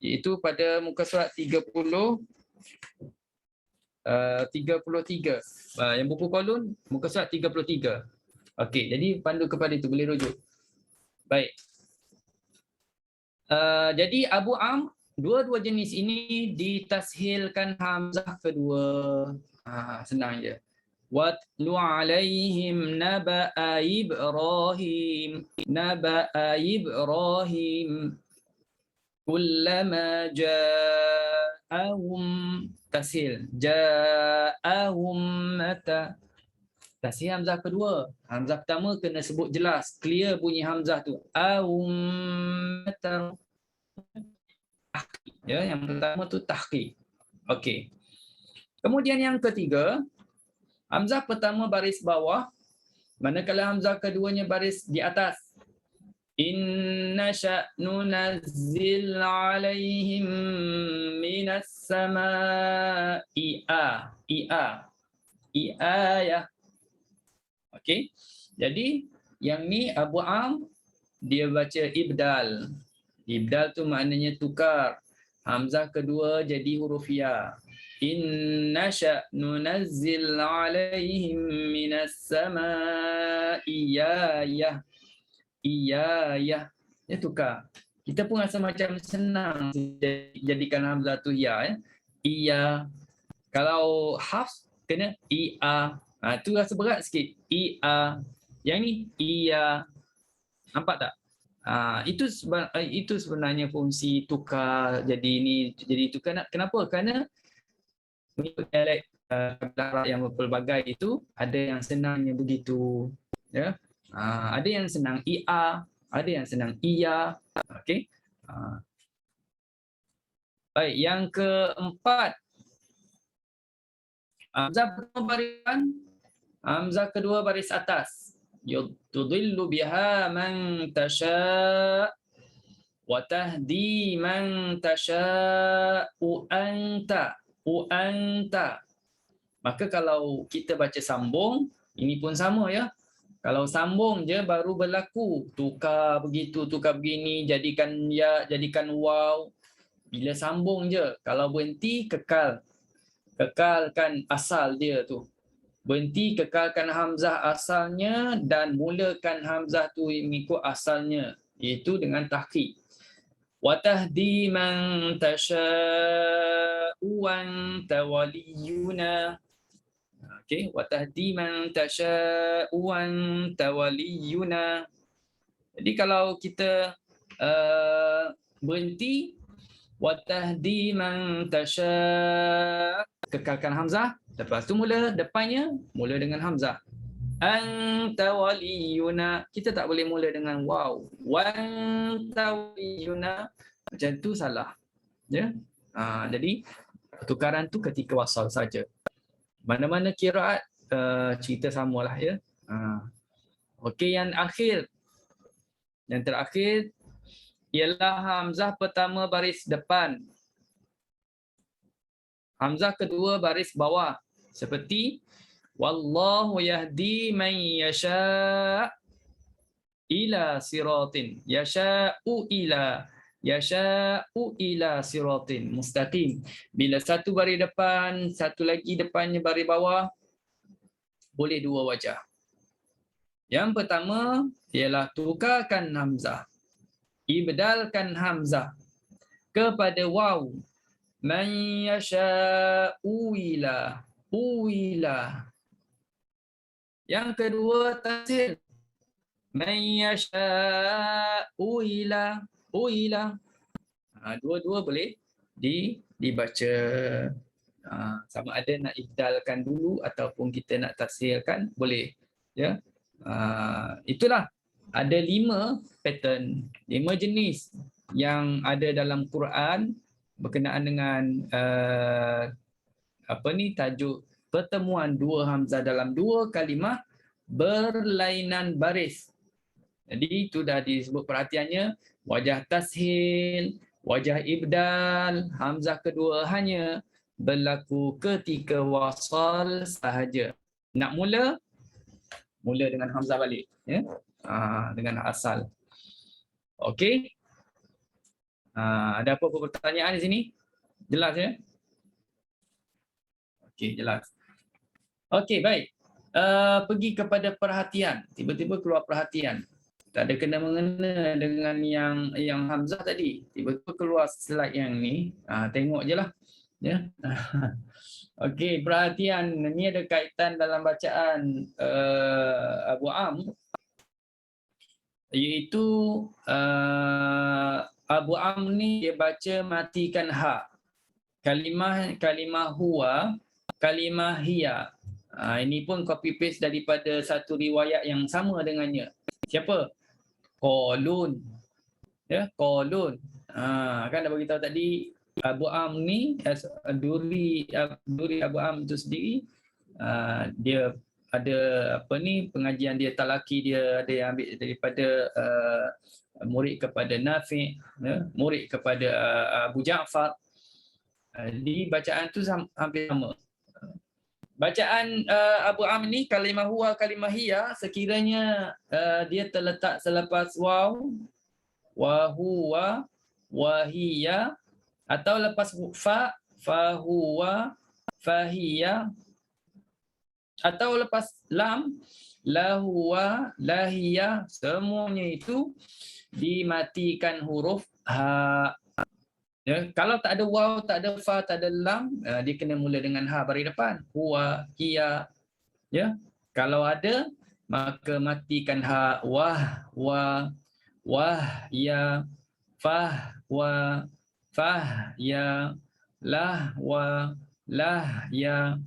S1: iaitu pada muka surat 33. Yang buku kolun muka surat 33. Okey, jadi pandu kepada itu, boleh rujuk. Baik. Jadi Abu Am, dua-dua jenis ini ditashilkan hamzah kedua. Senang je. Watlu alaihim naba'a Ibrahim. Naba'a Ibrahim. Kullama ja'ahum. Tashil. Ja'ahum mata. Tashil hamzah kedua. Hamzah pertama kena sebut jelas. Clear bunyi hamzah tu. Mata. Ya, yang pertama tu tahqiq. Okey. Kemudian yang ketiga, hamzah pertama baris bawah, manakala hamzah keduanya baris di atas. Inna sya'nu nazzil alaihim minas sama'i ya. Okey. Jadi yang ni Abu Am dia baca ibdal. Ibdal tu maknanya tukar. Hamzah kedua jadi huruf ya. Inna sya'nu nazzil alaihim minas sama'i ya. Iya. Dia tukar. Kita pun rasa macam senang jadikan hamzah tu ya. Iya. Kalau hafs kena ia. Tu rasa berat sikit. Ia. Yang ni iya. Nampak tak? Itu sebenarnya fungsi tukar jadi ini jadi itu. Kenapa? Kerana mengikut dialek Arab yang berpelbagai itu ada yang senangnya begitu, ya. Ada yang senang ia, ada yang senang iya. Okey. Baik, yang keempat, hamzah pertama barisan, hamzah kedua baris atas. Tudillu biha man tasha' wa tahdi man tasha'u anta. Maka kalau kita baca sambung, ini pun sama ya. Kalau sambung je baru berlaku tukar begitu, tukar begini, jadikan ya, jadikan waw. Bila sambung je, kalau berhenti kekalkan asal dia tu. Berhenti, kekalkan hamzah asalnya dan mulakan hamzah tu mengikut asalnya, iaitu dengan tahqiq. Wa tahdi man tasha'u anta waliyuna. Okey, wa tahdi man tasha'u anta waliyuna. Jadi kalau kita berhenti, wa tahdi man tasha', kekalkan hamzah, lepas tu mula depannya mula dengan hamzah. Anta waliyuna, kita tak boleh mula dengan waw. Wanta waliyuna, macam tu salah. Ya. Jadi pertukaran tu ketika wasal saja. Mana-mana qiraat cerita samalah ya. Okey, yang akhir. Yang terakhir ialah hamzah pertama baris depan. Hamzah kedua baris bawah. Seperti wallahu yahdi man yasha' ila siratin. Yasha'u ila siratin mustaqim. Bila satu baris depan, satu lagi depannya baris bawah, boleh dua wajah. Yang pertama ialah tukarkan hamzah. Ibdalkan hamzah kepada waw. Man yasha'u ila. Yang kedua tashil. Man yasha'u ila. Dua-dua boleh dibaca. Sama ada nak ibdalkan dulu ataupun kita nak tashilkan, boleh. Ya. Itulah. Ada 5 pattern, 5 jenis yang ada dalam Quran berkenaan dengan tajuk pertemuan dua hamzah dalam dua kalimah berlainan baris. Jadi itu dah disebut perhatiannya, wajah tashil, wajah ibdal, hamzah kedua hanya berlaku ketika wasal sahaja. Nak mula dengan hamzah balik, ya. Dengan asal. Okey. Ada apa-apa pertanyaan di sini? Jelas ya? Okey, jelas. Okey, baik. Pergi kepada perhatian. Tiba-tiba keluar perhatian. Tak ada kena mengena dengan yang Hamzah tadi. Tiba-tiba keluar slide yang ni. Tengok je lah. Ya. Okey, perhatian. Ini ada kaitan dalam bacaan Abu Am, iaitu Abu Am ni dia baca matikan ha. Kalimah huwa, kalimah hiya. Ini pun copy paste daripada satu riwayat yang sama dengannya. Siapa? Qalun. Ya, Qalun. Kan dah bagi tahu tadi Abu Am ni duri Abu Am itu sendiri, dia ada pengajian dia talaki, dia ada yang ambil daripada murid kepada Nafi', ya, murid kepada Abu Ja'far. Di bacaan tu hampir sama. Bacaan Abu Am ni kalimah huwa kalimah hiya, sekiranya dia terletak selepas waw, wa huwa wa hiya, atau lepas fa huwa fa hiya, atau lepas lam, la huwa la hiya, semuanya itu dimatikan huruf ha. Ya, kalau tak ada waw, tak ada fa, tak ada lam, dia kena mula dengan ha baris depan. Huwa, hiya. Ya. Kalau ada, maka matikan ha. Wah, ya, fah, wa, fah, ya, lah, wa, lah, ya.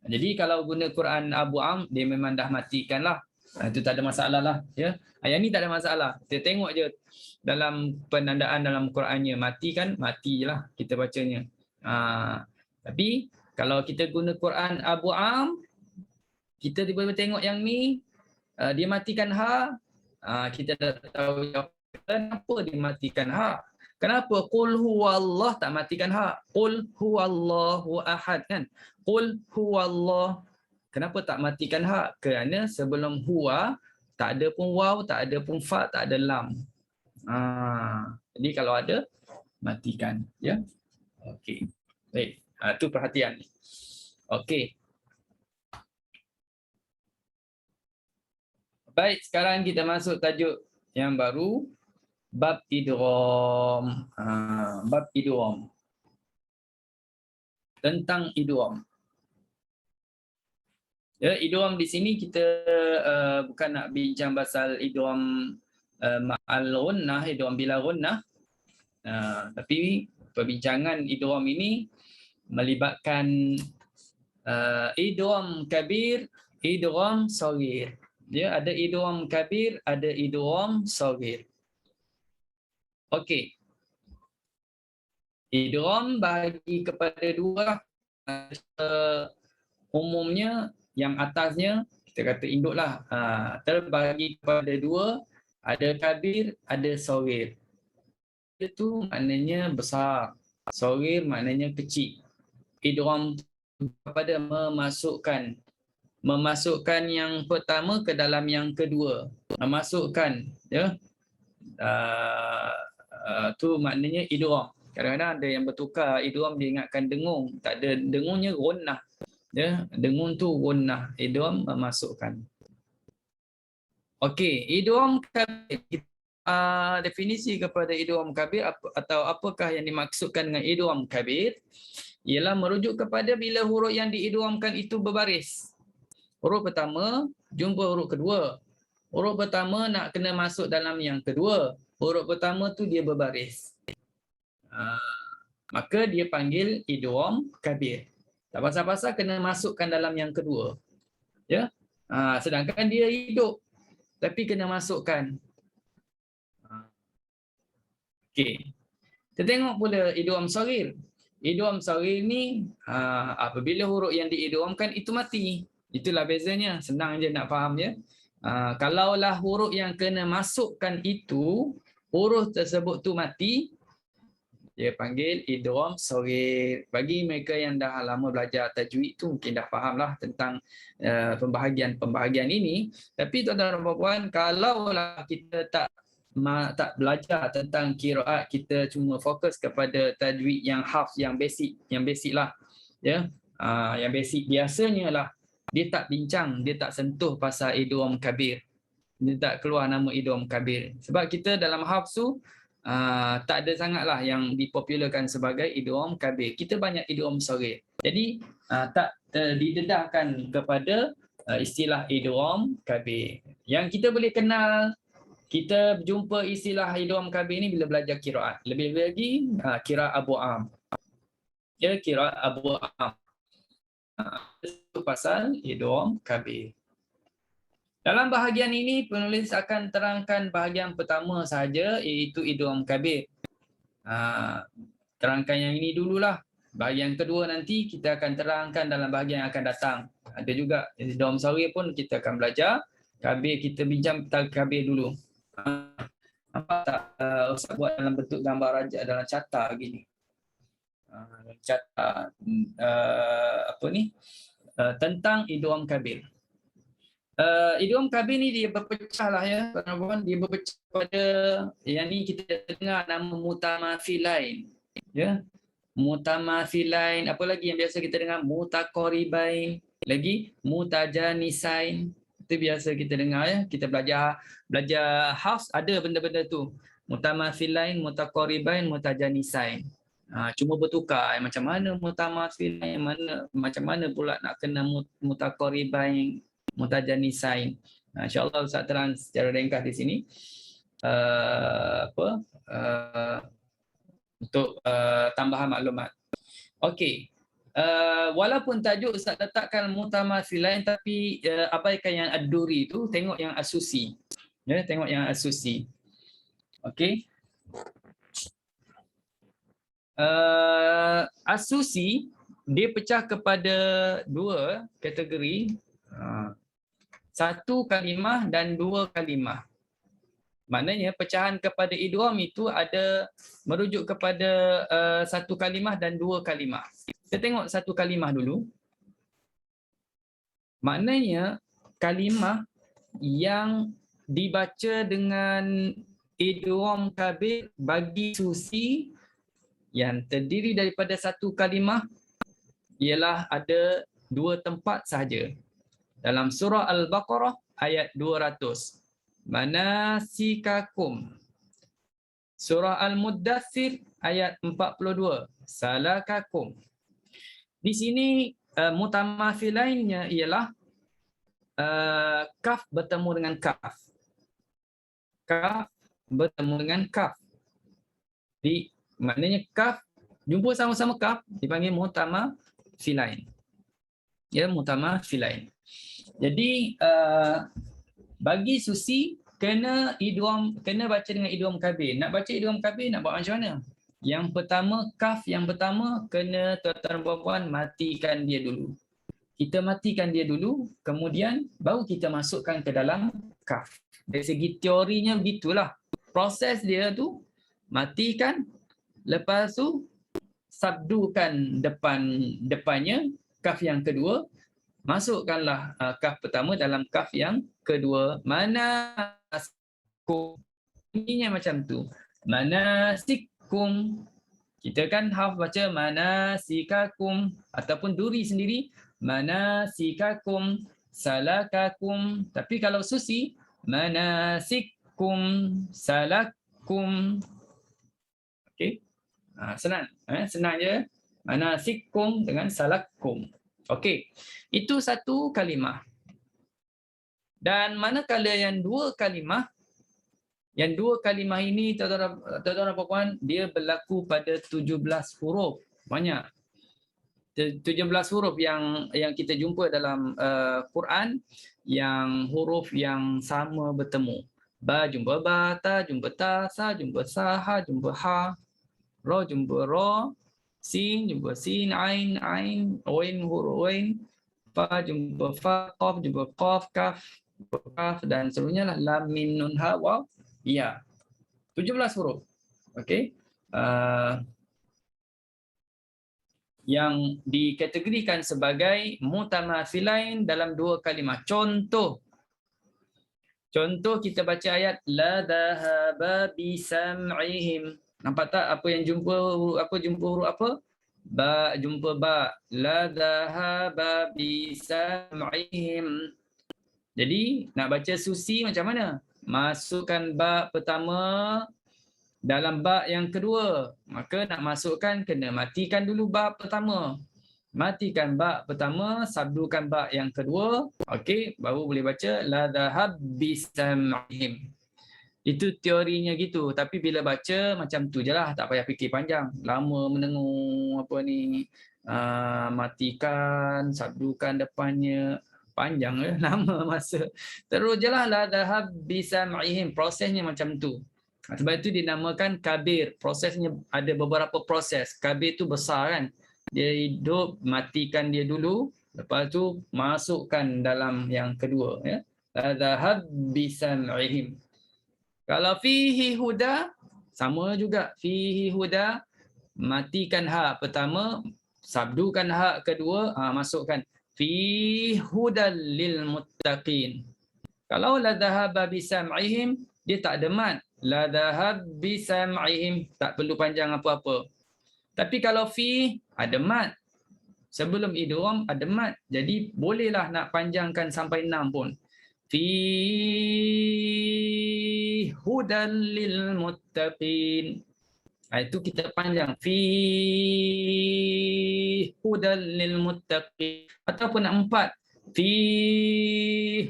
S1: Jadi kalau guna Quran Abu Am, dia memang dah matikan lah. Itu tak ada masalah lah. Ya. Yang ni tak ada masalah. Kita tengok je dalam penandaan dalam Qurannya, mati kan, mati lah kita bacanya. Tapi kalau kita guna Quran Abu Am, kita tiba-tiba tengok yang ni, dia matikan ha, kita dah tahu kenapa dia matikan ha. Kenapa qul huwallah tak matikan ha? Qul huwallahu ahad kan? Qul huwallah. Kenapa tak matikan ha? Kerana sebelum huwa tak ada pun waw, tak ada pun fa, tak ada lam. Jadi kalau ada, matikan. Ya. Okey. Baik. Itu perhatian. Okey. Baik, sekarang kita masuk tajuk yang baru, bab idgham. Bab idgham. Tentang idgham. Ya, idgham di sini kita bukan nak bincang pasal idgham ma'al ghunnah, idgham bila ghunnah. Tapi perbincangan idgham ini melibatkan idgham kabir, idgham saghir. Ya, ada idgham kabir, ada idgham saghir. Okey. Idgham bagi kepada dua. Umumnya yang atasnya kita kata induklah, terbagi kepada dua, ada kabir, ada saghir. Itu maknanya besar, saghir maknanya kecil. Idgham kepada memasukkan yang pertama ke dalam yang kedua, memasukkan, ya, tu maknanya idgham. Kadang-kadang ada yang bertukar idgham, dia ingatkan dengung, tak ada, dengungnya ghunnah. Ya, dengung tu ghunnah, idgham memasukkan. Okey, idgham kabir. Definisi kepada idgham kabir atau apakah yang dimaksudkan dengan idgham kabir, ialah merujuk kepada bila huruf yang diidghamkan itu berbaris. Huruf pertama jumpa huruf kedua. Huruf pertama nak kena masuk dalam yang kedua. Huruf pertama tu dia berbaris. Maka dia panggil idgham kabir. Tak pasal-pasal kena masukkan dalam yang kedua. Ya. Sedangkan dia hidup tapi kena masukkan. Okey. Kita tengok pula idgham saghir. Idgham saghir ni apabila huruf yang diidghamkan itu mati. Itulah bezanya. Senang je nak faham je. Kalaulah huruf yang kena masukkan itu, huruf tersebut tu mati, dia panggil idgham saghir. Bagi mereka yang dah lama belajar tajwid tu mungkin dah fahamlah tentang pembahagian-pembahagian ini. Tapi tuan-tuan dan puan-puan, kalaulah kita tak tak belajar tentang qiraat, kita cuma fokus kepada tajwid yang hafz, yang basic lah, ya. Yang basic biasanya lah dia tak bincang, dia tak sentuh pasal idgham kabir, dia tak keluar nama idgham kabir, sebab kita dalam hafz tu tak ada sangatlah yang dipopularkan sebagai idgham kabir. Kita banyak idgham saghir, jadi tak didedahkan kepada istilah idgham kabir. Yang kita boleh kenal, kita jumpa istilah idgham kabir ni bila belajar qiraat. Lebih lagi qiraat Abu Am. Ya, qiraat Abu Am. Itu pasal idgham kabir. Dalam bahagian ini penulis akan terangkan bahagian pertama sahaja, iaitu idgham kabir. Terangkan yang ini dululah. Bahagian kedua nanti kita akan terangkan dalam bahagian yang akan datang. Ada juga idgham saghir pun kita akan belajar. Kabir kita bincang tentang kabir dulu. Nampak tak Ustaz buat dalam bentuk gambar rajak dalam carta gini. Carta tentang idgham kabir. Idgham kabir ni dia berpecah lah ya, tuan-tuan. Dia berpecah pada yang ni kita dengar nama mutamathilain. Ya. Mutamathilain, apa lagi yang biasa kita dengar? Mutaqaribain, lagi mutajanisain. Itu biasa kita dengar ya. Kita belajar hafz ada benda-benda tu. Mutamathilain, mutaqaribain, mutajanisain. Cuma bertukar macam mana mutamathilain, macam mana pula nak kena mutaqaribain, mutajanisain. InsyaAllah Ustaz terang secara ringkas di sini. Untuk tambahan maklumat. Okey. Walaupun tajuk Ustaz letakkan mutamathilain, tapi abaikan yang ad-duri tu, tengok yang as-susi. Ya, tengok yang as-susi. Okey. As-susi dia pecah kepada dua kategori. Satu kalimah dan dua kalimah. Maknanya pecahan kepada idgham itu ada merujuk kepada satu kalimah dan dua kalimah. Kita tengok satu kalimah dulu. Maknanya kalimah yang dibaca dengan idgham kabir bagi susi yang terdiri daripada satu kalimah ialah ada dua tempat sahaja. Dalam surah Al-Baqarah ayat 200. Manasikakum. Surah Al-Muddathir ayat 42. Salakakum. Di sini mutamathilainnya ialah kaf bertemu dengan kaf. Kaf bertemu dengan kaf. Maknanya kaf jumpa sama-sama kaf dipanggil mutamathilain. Ya, mutamathilain. Jadi bagi susi kena baca dengan idgham kabir. Nak baca idgham kabir nak buat macam mana? Yang pertama, kaf yang pertama kena tuan-tuan puan-puan matikan dia dulu. Kita matikan dia dulu, kemudian baru kita masukkan ke dalam kaf. Dari segi teorinya begitulah. Proses dia tu matikan, lepas tu sabdukan depannya kaf yang kedua, masukkanlah kaf pertama dalam kaf yang kedua. Manasikum. Ininya macam tu. Manasikum. Kita kan hafz baca manasikakum, ataupun duri sendiri manasikakum, salakakum. Tapi kalau susi manasikum, salakum. Okey. Senang. Senang je. Manasikum dengan salakum. Okey. Itu satu kalimah. Dan manakala yang dua kalimah, ini tuan-tuan dan puan-puan, dia berlaku pada 17 huruf. Banyak. 17 huruf yang kita jumpa dalam Quran, yang huruf yang sama bertemu. Ba jumpa ba, ta jumpa ta, sa jumpa sa, ha jumpa ha, ra jumpa ra, sin jumpa sin, ain ain, oin huruf oin, fa jumpa fa, qaf jumpa qaf, kaf jumpa kaf, dan seterusnya lah. Lam mim nun ha waw ya. 17 huruf. Okey. Yang dikategorikan sebagai mutamathilain dalam dua kalimah. Contoh Contoh kita baca ayat la dhahaba bisam'ihim. Nampak tak apa yang jumpa huruf apa, jumpa huruf apa? Ba, jumpa ba. La dhahaba bisam'ihim. Jadi nak baca susi macam mana? Masukkan ba pertama dalam ba yang kedua. Maka nak masukkan kena matikan dulu ba pertama. Matikan ba pertama, sabdukan ba yang kedua, okey, baru boleh baca la dhahab bisam'ihim. Itu teorinya gitu, tapi bila baca macam tu je lah, tak payah fikir panjang. Lama mendengung apa ni, matikan, sabdukan depannya, panjang lama masa. Terus je lah la dhahab bisam'ihim, prosesnya macam tu. Sebab itu dinamakan kabir. Prosesnya ada beberapa proses. Kabir tu besar kan. Dia hidup, matikan dia dulu, lepas tu masukkan dalam yang kedua, ya. Dhahab bisam'ihim. Kalau fihi huda, sama juga. Fihi huda, matikan ha pertama, sabdukan ha kedua, masukkan fi hudal lil muttaqin. Kalau la dhahaba bisam'ihim, dia tak ada mat. La dhahab bisam'ihim, tak perlu panjang apa-apa. Tapi kalau fi ada mat. Sebelum idgham ada mat. Jadi bolehlah nak panjangkan sampai 6 pun. Fi hudal lil muttaqin. Itu kita panjang. Fi hudal lil muttaqin. Ataupun nak 4. Fi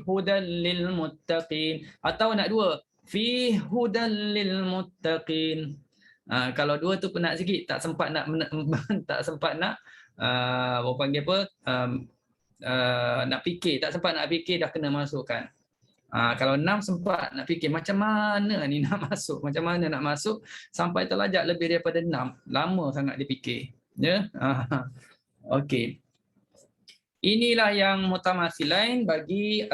S1: hudal lil muttaqin. Atau nak 2. Fi hudal lil muttaqin. Kalau 2 tu penat sikit, tak sempat nak tak sempat nak apa panggil apa, nak fikir, tak sempat nak fikir dah kena masukkan. Kalau 6 sempat nak fikir macam mana ni nak masuk, macam mana nak masuk sampai terlajak lebih daripada 6, lama sangat dia fikir, ya. Okey. Inilah yang mutamatsilain bagi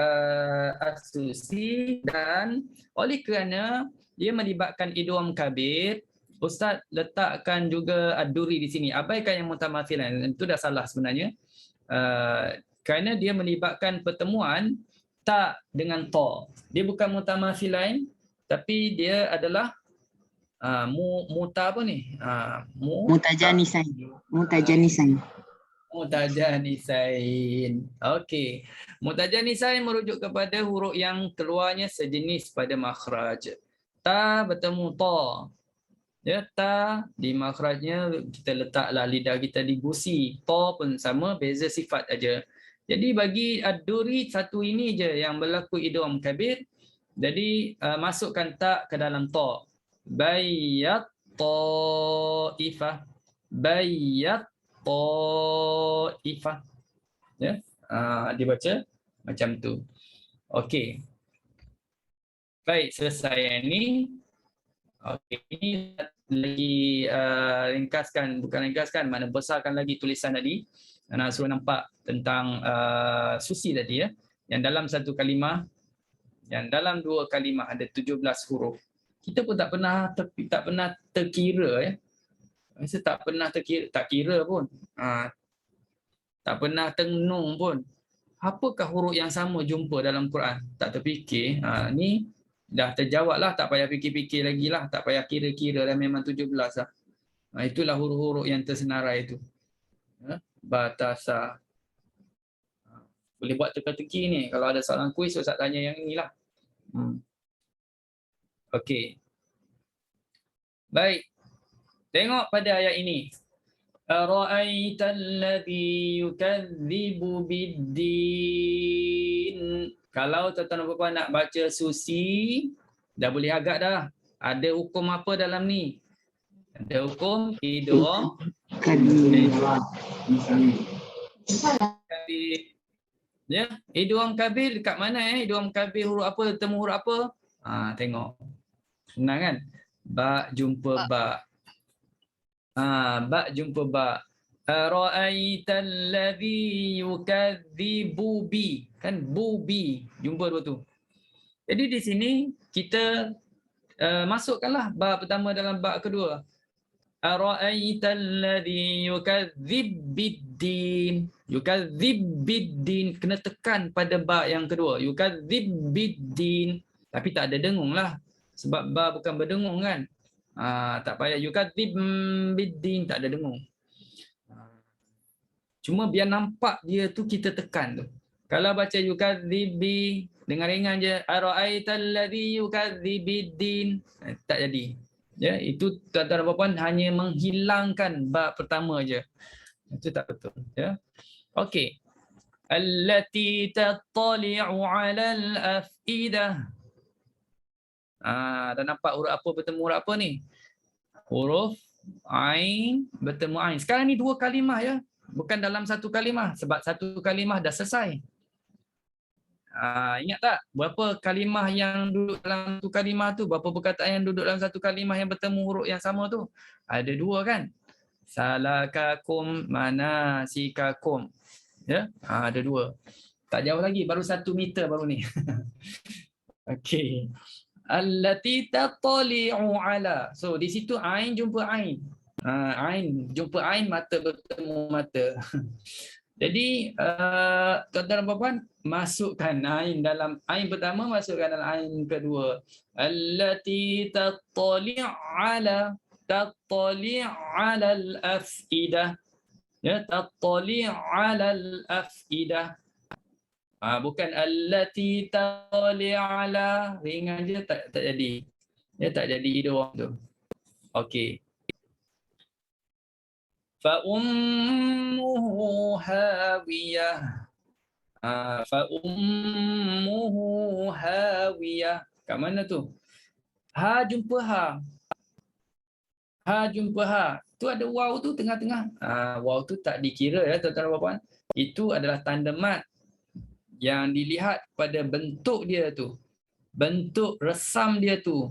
S1: as-susi, dan oleh kerana dia melibatkan idgham kabir, Ustaz letakkan juga ad-duri di sini. Abaikan yang mutamathilan. Itu dah salah sebenarnya. Kerana dia melibatkan pertemuan ta dengan ta. Dia bukan mutamathilan, tapi dia adalah muta apa ni?
S2: Mutajanisain. Mutajanisain.
S1: Mutajanisain. Okey. Mutajanisain merujuk kepada huruf yang keluarnya sejenis pada makhraj. Ta bertemu ta. Ya, ta di makhrajnya kita letaklah lidah kita di gusi. Ta pun sama, beza sifat aja. Jadi bagi ad-duri satu ini je yang berlaku idgham kabir. Jadi masukkan ta ke dalam ta. Bayyat ta'ifah. Bayyat ta'ifah. Ya, dibaca macam tu. Okey. Baik, selesai ini. Okey, ini lagi ringkaskan, bukan ringkaskan, mana besarkan lagi tulisan tadi. Nak suruh nampak tentang susi tadi, ya. Yang dalam satu kalimah, yang dalam 2 kalimah ada 17 huruf. Kita pun tak pernah terkira, ya. Masa tak pernah terkira, tak kira pun. Tak pernah tenung pun. Apakah huruf yang sama jumpa dalam Quran? Tak terfikir. Ni dah terjawab lah, tak payah fikir-fikir lagi lah, tak payah kira-kira dah, memang 17 lah. Itulah huruf-huruf yang tersenarai itu. Batasa. Boleh buat teka-teki ni. Kalau ada soalan kuis, Ustaz tanya yang inilah. Okey. Baik. Tengok pada ayat ini. Ara'aital ladzi yukadzibu biddin. Kalau tuan-tuan dan puan nak baca susi, dah boleh agak dah. Ada hukum apa dalam ni? Ada hukum idgham kabir. Ya, idgham kabir dekat mana idgham kabir huruf apa, temu huruf apa? Tengok. Senang kan? Ba jumpa ba. Ba jumpa ba. Ra'aital ladzi yukadzibu bi. Kan bu bi, jumpa dua tu. Jadi di sini kita masukkanlah ba pertama dalam ba kedua. Ra'aital ladzi yukadzib biddin. Yukadzib biddin, kena tekan pada ba yang kedua. Yukadzib biddin. Tapi tak ada dengung lah. Sebab ba bukan berdengung kan. Tak payah yukadzib biddin, tak ada dengung. Cuma biar nampak dia tu kita tekan tu. Kalau baca yukadzibi dengan ringan je, ara'aital ladzi yukadzibiddin, tak jadi. Ya, itu tuan-tuan dan puan hanya menghilangkan ba pertama je. Itu tak betul, ya. Okey. Allati tattali'u 'alal afidah. Dah nampak huruf apa bertemu huruf apa ni? Huruf ain bertemu ain. Sekarang ni dua kalimah ya. Bukan dalam satu kalimah. Sebab satu kalimah dah selesai. Ingat tak berapa kalimah yang duduk dalam satu kalimah tu? Berapa perkataan yang duduk dalam satu kalimah yang bertemu huruf yang sama tu? Ada dua kan? Salakakum manasikakum. Ya, ada dua. Tak jauh lagi, baru 1 meter baru ni. Okey. Allati tattali'u ala. So di situ ain jumpa ain. Ain jumpa ain, mata bertemu mata. Jadi tuan-tuan dan puan masukkan ain dalam ain pertama, masukkan dalam ain kedua. Allati tattali'u ala al-afidah. Ya, tattali'u ala al-afidah. Bukan allati tattali'u ala, ringan je, tak jadi. Ya, tak jadi hidung tu. Okey. Fa ummuhu hawiyah. Fa ummuhu hawiyah. Kat mana tu? Ha jumpa ha. Ha jumpa ha. Tu ada waw tu tengah-tengah. Waw tu tak dikira ya tuan-tuan dan puan. Itu adalah tanda mat yang dilihat pada bentuk dia tu. Bentuk resam dia tu.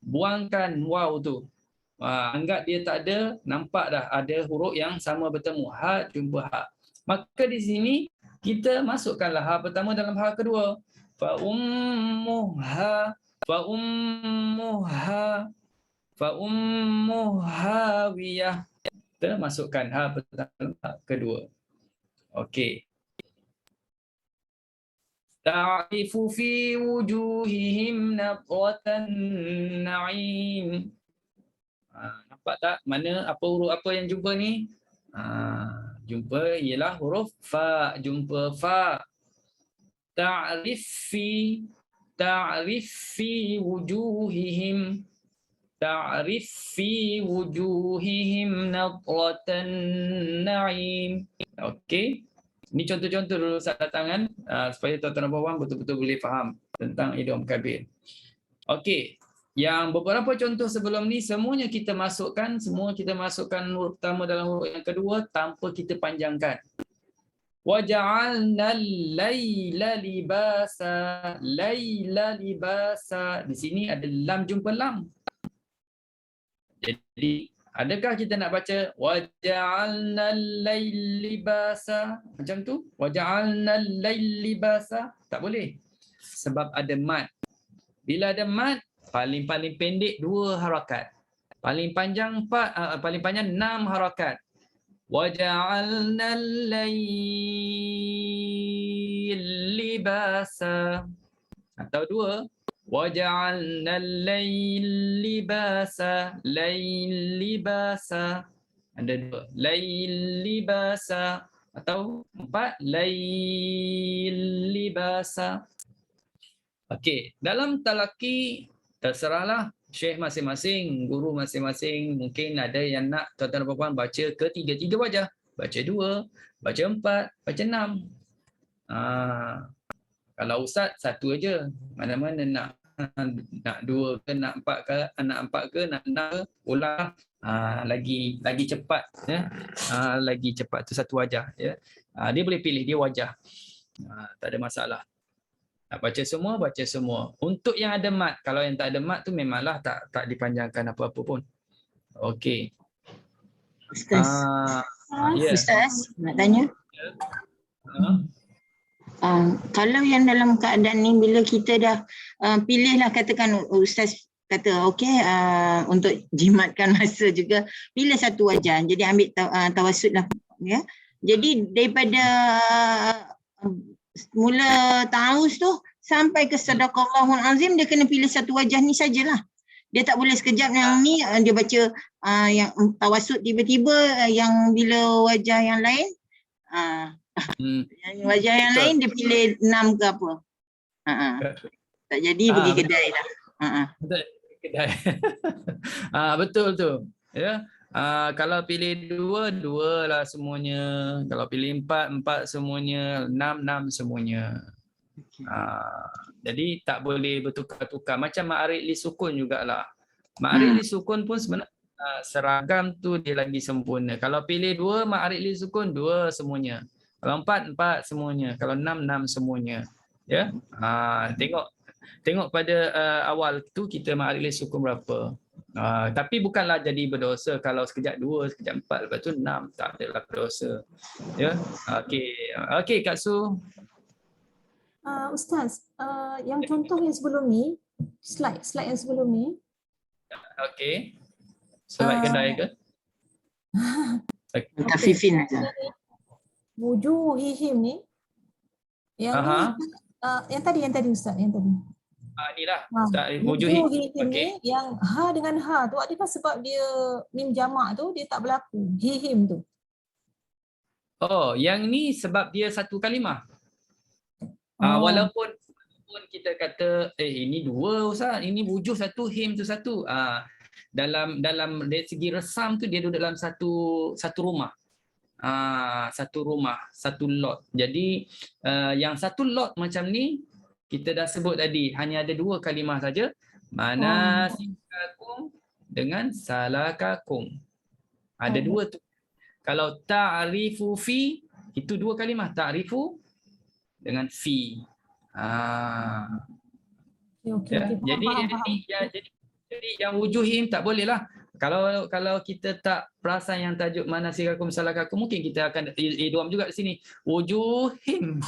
S1: Buangkan waw tu. Anggap dia tak ada, nampak dah ada huruf yang sama bertemu. Ha jumpa ha. Maka di sini kita masukkanlah ha pertama dalam ha kedua. Fa ummuha, fa ummuha, fa ummuhawiyah. Kita masukkan ha pertama dalam ha kedua. Okey. Ta'rifu fi wujuhihim nadratan na'im. Nampak tak mana apa huruf apa yang jumpa ni? Jumpa ialah huruf fa, jumpa fa. Ta'rif fi wujuhihim, ta'rif fi wujuhihim nadratan na'im. Okey. Ini contoh-contoh dulu saat tangan supaya tuan-tuan dan puan betul-betul boleh faham tentang idiom kabir. Okey. Yang beberapa contoh sebelum ni semuanya kita masukkan huruf pertama dalam huruf yang kedua tanpa kita panjangkan. Waja'alnal laila libasa. Laila libasa. Di sini ada lam jumpa lam. Jadi adakah kita nak baca waja'alnal laila libasa macam tu? Waja'alnal laila libasa? Tak boleh. Sebab ada mat. Bila ada mat, paling pendek 2 harakat. Paling panjang 6 harakat. Waja'alnal lail libasa. Atau 2. Waja'alnal lail libasa. Lail libasa. Ada 2. Lail libasa. Atau 4. Lail libasa. Okey, dalam talaki terserahlah syekh masing-masing, guru masing-masing. Mungkin ada yang nak tuan-tuan dan puan baca ke 3 wajah. Baca 2, baca 4, baca 6. Kalau ustaz 1 aja. Mana-mana nak 2 ke, nak 4 ke, nak 4 ke, nak 6 ke, ulang lagi cepat ya. Lagi cepat tu 1 wajah ya. Dia boleh pilih dia wajah. Tak ada masalah. Nak baca semua, baca semua. Untuk yang ada mat, kalau yang tak ada mat tu memanglah tak dipanjangkan apa-apa pun. Okey.
S2: Ustaz.
S1: Yeah.
S2: Ustaz, nak tanya. Kalau yang dalam keadaan ni bila kita dah pilihlah, katakan Ustaz kata okey, untuk jimatkan masa juga pilih 1 wajah. Jadi ambil tawassut lah ya. Jadi daripada mula ta'awuz tu sampai ke sadaqallahul azim, dia kena pilih satu wajah ni sajalah. Dia tak boleh sekejap yang ni dia baca yang tawassut tiba-tiba, yang bila wajah yang lain yang wajah yang
S1: Betul.
S2: lain dia pilih 6 ke apa. Tak jadi pergi
S1: betul.
S2: kedai lah.
S1: Betul. Kedai. Betul tu. Ya. Kalau pilih 2, 2 lah semuanya. Kalau pilih 4, 4 semuanya. 6, 6 semuanya. Jadi tak boleh bertukar-tukar. Macam Ma'arif li sukun jugalah. Ma'arif li sukun pun sebenarnya seragam tu dia lagi sempurna. Kalau pilih 2 Ma'arif li sukun, 2 semuanya. Kalau 4, 4 semuanya. Kalau 6, 6 semuanya. Ya. Tengok pada awal tu kita Ma'arif li sukun berapa. Tapi bukanlah jadi berdosa kalau sekejap 2, sekejap 4, lepas tu 6, tak adalah berdosa. Ya. Okey Kak Su.
S3: Ustaz, yang contoh yang sebelum ni, slide yang sebelum ni.
S1: Okey. Slide kedai ke?
S2: Kafifin aja.
S3: Wujuhihim ni. Yang ni, yang tadi Ustaz, yang tadi.
S1: Inilah Ustaz
S3: wujuhihim ni yang ha dengan ha tu, adakah sebab dia mim jamak tu dia tak berlaku? Hihim tu.
S1: Oh, yang ni sebab dia satu kalimah. Walaupun kita kata ini 2 Ustaz, ini wujuh satu, him tu satu. Dalam dari segi resam tu dia duduk dalam satu rumah. Satu rumah, satu lot. Jadi yang satu lot macam ni kita dah sebut tadi hanya ada 2 kalimah saja. Manasikakum dengan salakakum. Ada 2 tu. Kalau ta'rifu fi itu 2 kalimah, ta'rifu dengan fi. Jadi yang wujuhim tak boleh lah. Kalau kita tak perasan yang tajuk manasikakum salakakum, mungkin kita akan idgham juga di sini. Wujuhim.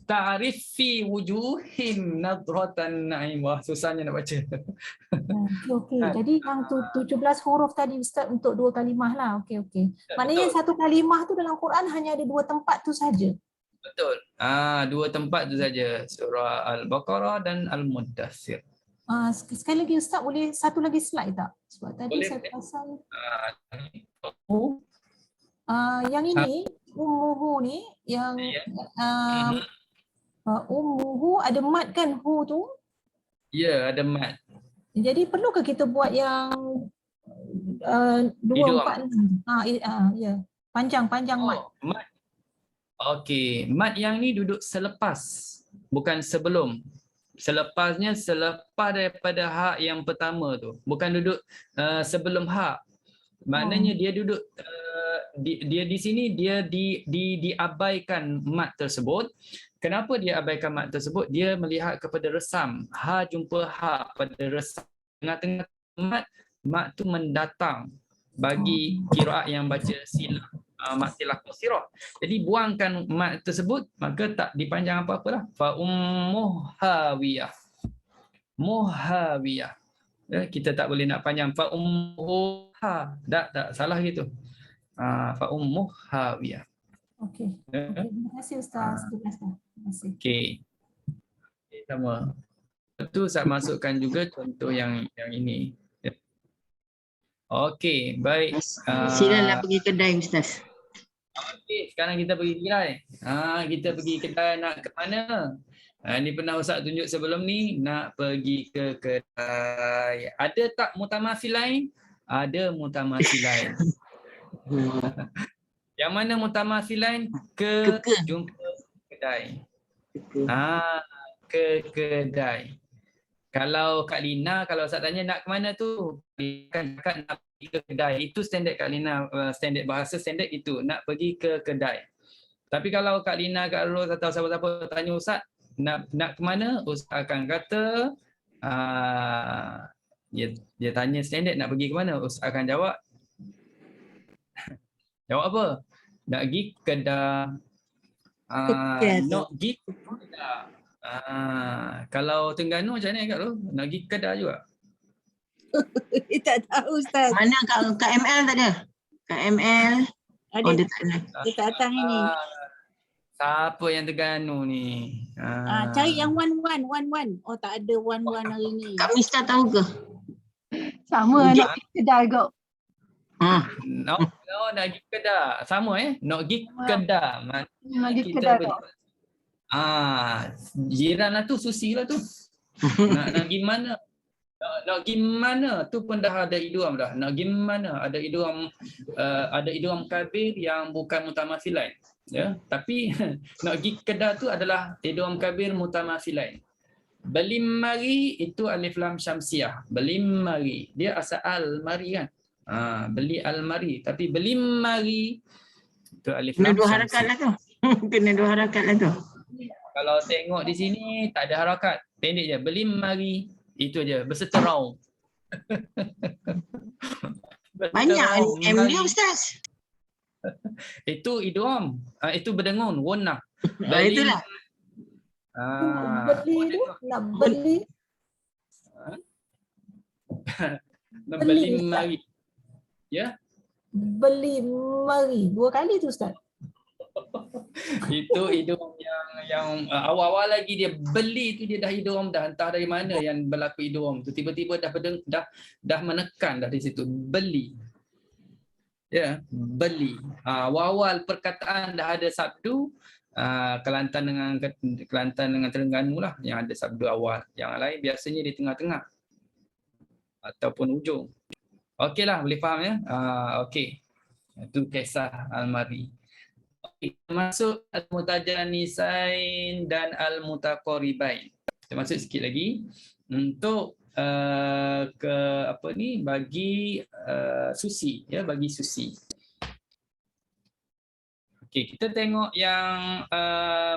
S1: Ta'rifi wujuhim nadratan na'im. Wah, susahnya nak baca.
S3: Okey. Jadi yang 17 huruf tadi Ustaz untuk 2 kalimah lah. Okey. Maknanya satu kalimah tu dalam Quran hanya ada 2 tempat tu saja.
S1: Betul. 2 tempat tu saja. Surah Al-Baqarah dan Al-Muddathir.
S3: Sekali lagi Ustaz, boleh satu lagi slide tak? Sebab tadi boleh, saya pasal yang ini ummuhu ni yang ummuhu ada mat kan, hu tu?
S1: Ya, ada mat.
S3: Jadi perlukah kita buat yang 2, 4 ya. Panjang mat. Okey,
S1: mat yang ni duduk selepas, bukan sebelum. Selepasnya selepas daripada hak yang pertama tu, bukan duduk sebelum hak. Maknanya dia duduk dia di sini dia diabaikan mat tersebut. Kenapa dia abaikan mat tersebut? Dia melihat kepada resam. Ha jumpa ha pada resam. Tengah-tengah mat tu mendatang bagi qiraat yang baca silah. Mat silah qasirah. Jadi buangkan mat tersebut, maka tak dipanjang apa-apalah. Fa ummuhawiyah. Muhawiyah. Kita tak boleh nak panjang fa ummuha. Tak salah gitu. Fa ummuhawiyah.
S3: Okey. Terima kasih Ustaz. Terima kasih.
S1: Okey. Sama. Itu saya masukkan juga contoh yang ini. Okey, baik.
S2: Silalah pergi kedai Ustaz.
S1: Okey, sekarang kita pergi kedai. Kita pergi kedai nak ke mana? Ini pernah Ustaz tunjuk sebelum ni, nak pergi ke kedai. Ada tak mutamatsilain? Ada mutamatsilain. Yang mana mutamatsilain? Jumpa kedai. Ke kedai. Kalau Kak Lina, kalau Ustaz tanya nak ke mana tu? Kan nak pergi ke kedai. Itu standard Kak Lina, standard bahasa standard itu, nak pergi ke kedai. Tapi kalau Kak Lina, Kak Ros atau siapa-siapa tanya Ustaz, nak ke mana? Ustaz akan kata, dia tanya standard nak pergi ke mana? Ustaz akan jawab, jawab apa? Nak pergi kedai. Nak pergi kedai. Kalau Terengganu macam mana Kak Ros? Nak pergi kedai juga?
S4: Tak tahu Ustaz.
S2: Mana KML tak ada? KML.
S4: Ada.
S2: Dia tak ada.
S4: Dia tak datang ini.
S1: Siapa yang Terengganu ni?
S4: Cari yang one. Oh tak ada one hari ni.
S2: Kak Mista tahu ke?
S5: Sama nak pergi kedai kot.
S1: No, nak pergi Kedah. Sama nak pergi Kedah.
S5: Nak pergi kedai kot.
S1: Jiran lah tu, Susi lah tu. nak pergi mana? Nak pergi mana tu pun dah ada idiom dah. Nak pergi mana? Ada idiom kabir yang bukan mutamathilain. Ya, tapi nak pergi Kedah tu adalah idiom kabir mutamathilain. Beli mari itu alif lam syamsiah. Beli mari. Dia asal al-mari kan? Beli al-mari. Tapi beli mari itu alif lam
S2: Kena dua
S1: syamsiah.
S2: harakat lah tu. Kena dua harakat lah tu.
S1: Kalau tengok di sini tak ada harakat. Pendek je. Beli mari. Itu aja. Berserta raung.
S2: Banyak M dia Ustaz.
S1: Itu idiom. Itu berdengun. Wonna.
S2: Itulah.
S3: Nak beli tu, nak beli.
S1: Beli mari. Ya.
S3: Beli mari. 2 kali tu Ustaz.
S1: Itu idiom yang awal-awal lagi dia beli tu dia dah idiom dah, entah dari mana yang berlaku idiom tu, tiba-tiba dah menekan dah di situ beli. Ya, beli. Awal-awal perkataan dah ada sabdu, Kelantan dengan Terengganu lah yang ada sabdu awal. Yang lain biasanya di tengah-tengah ataupun ujung. Okeylah, boleh faham ya? Okey. Itu kisah Al-Mari. Masuk al-mutajanisain dan al-mutaqaribain. Kita masuk sikit lagi untuk bagi Susi ya, bagi Susi. Okey, kita tengok yang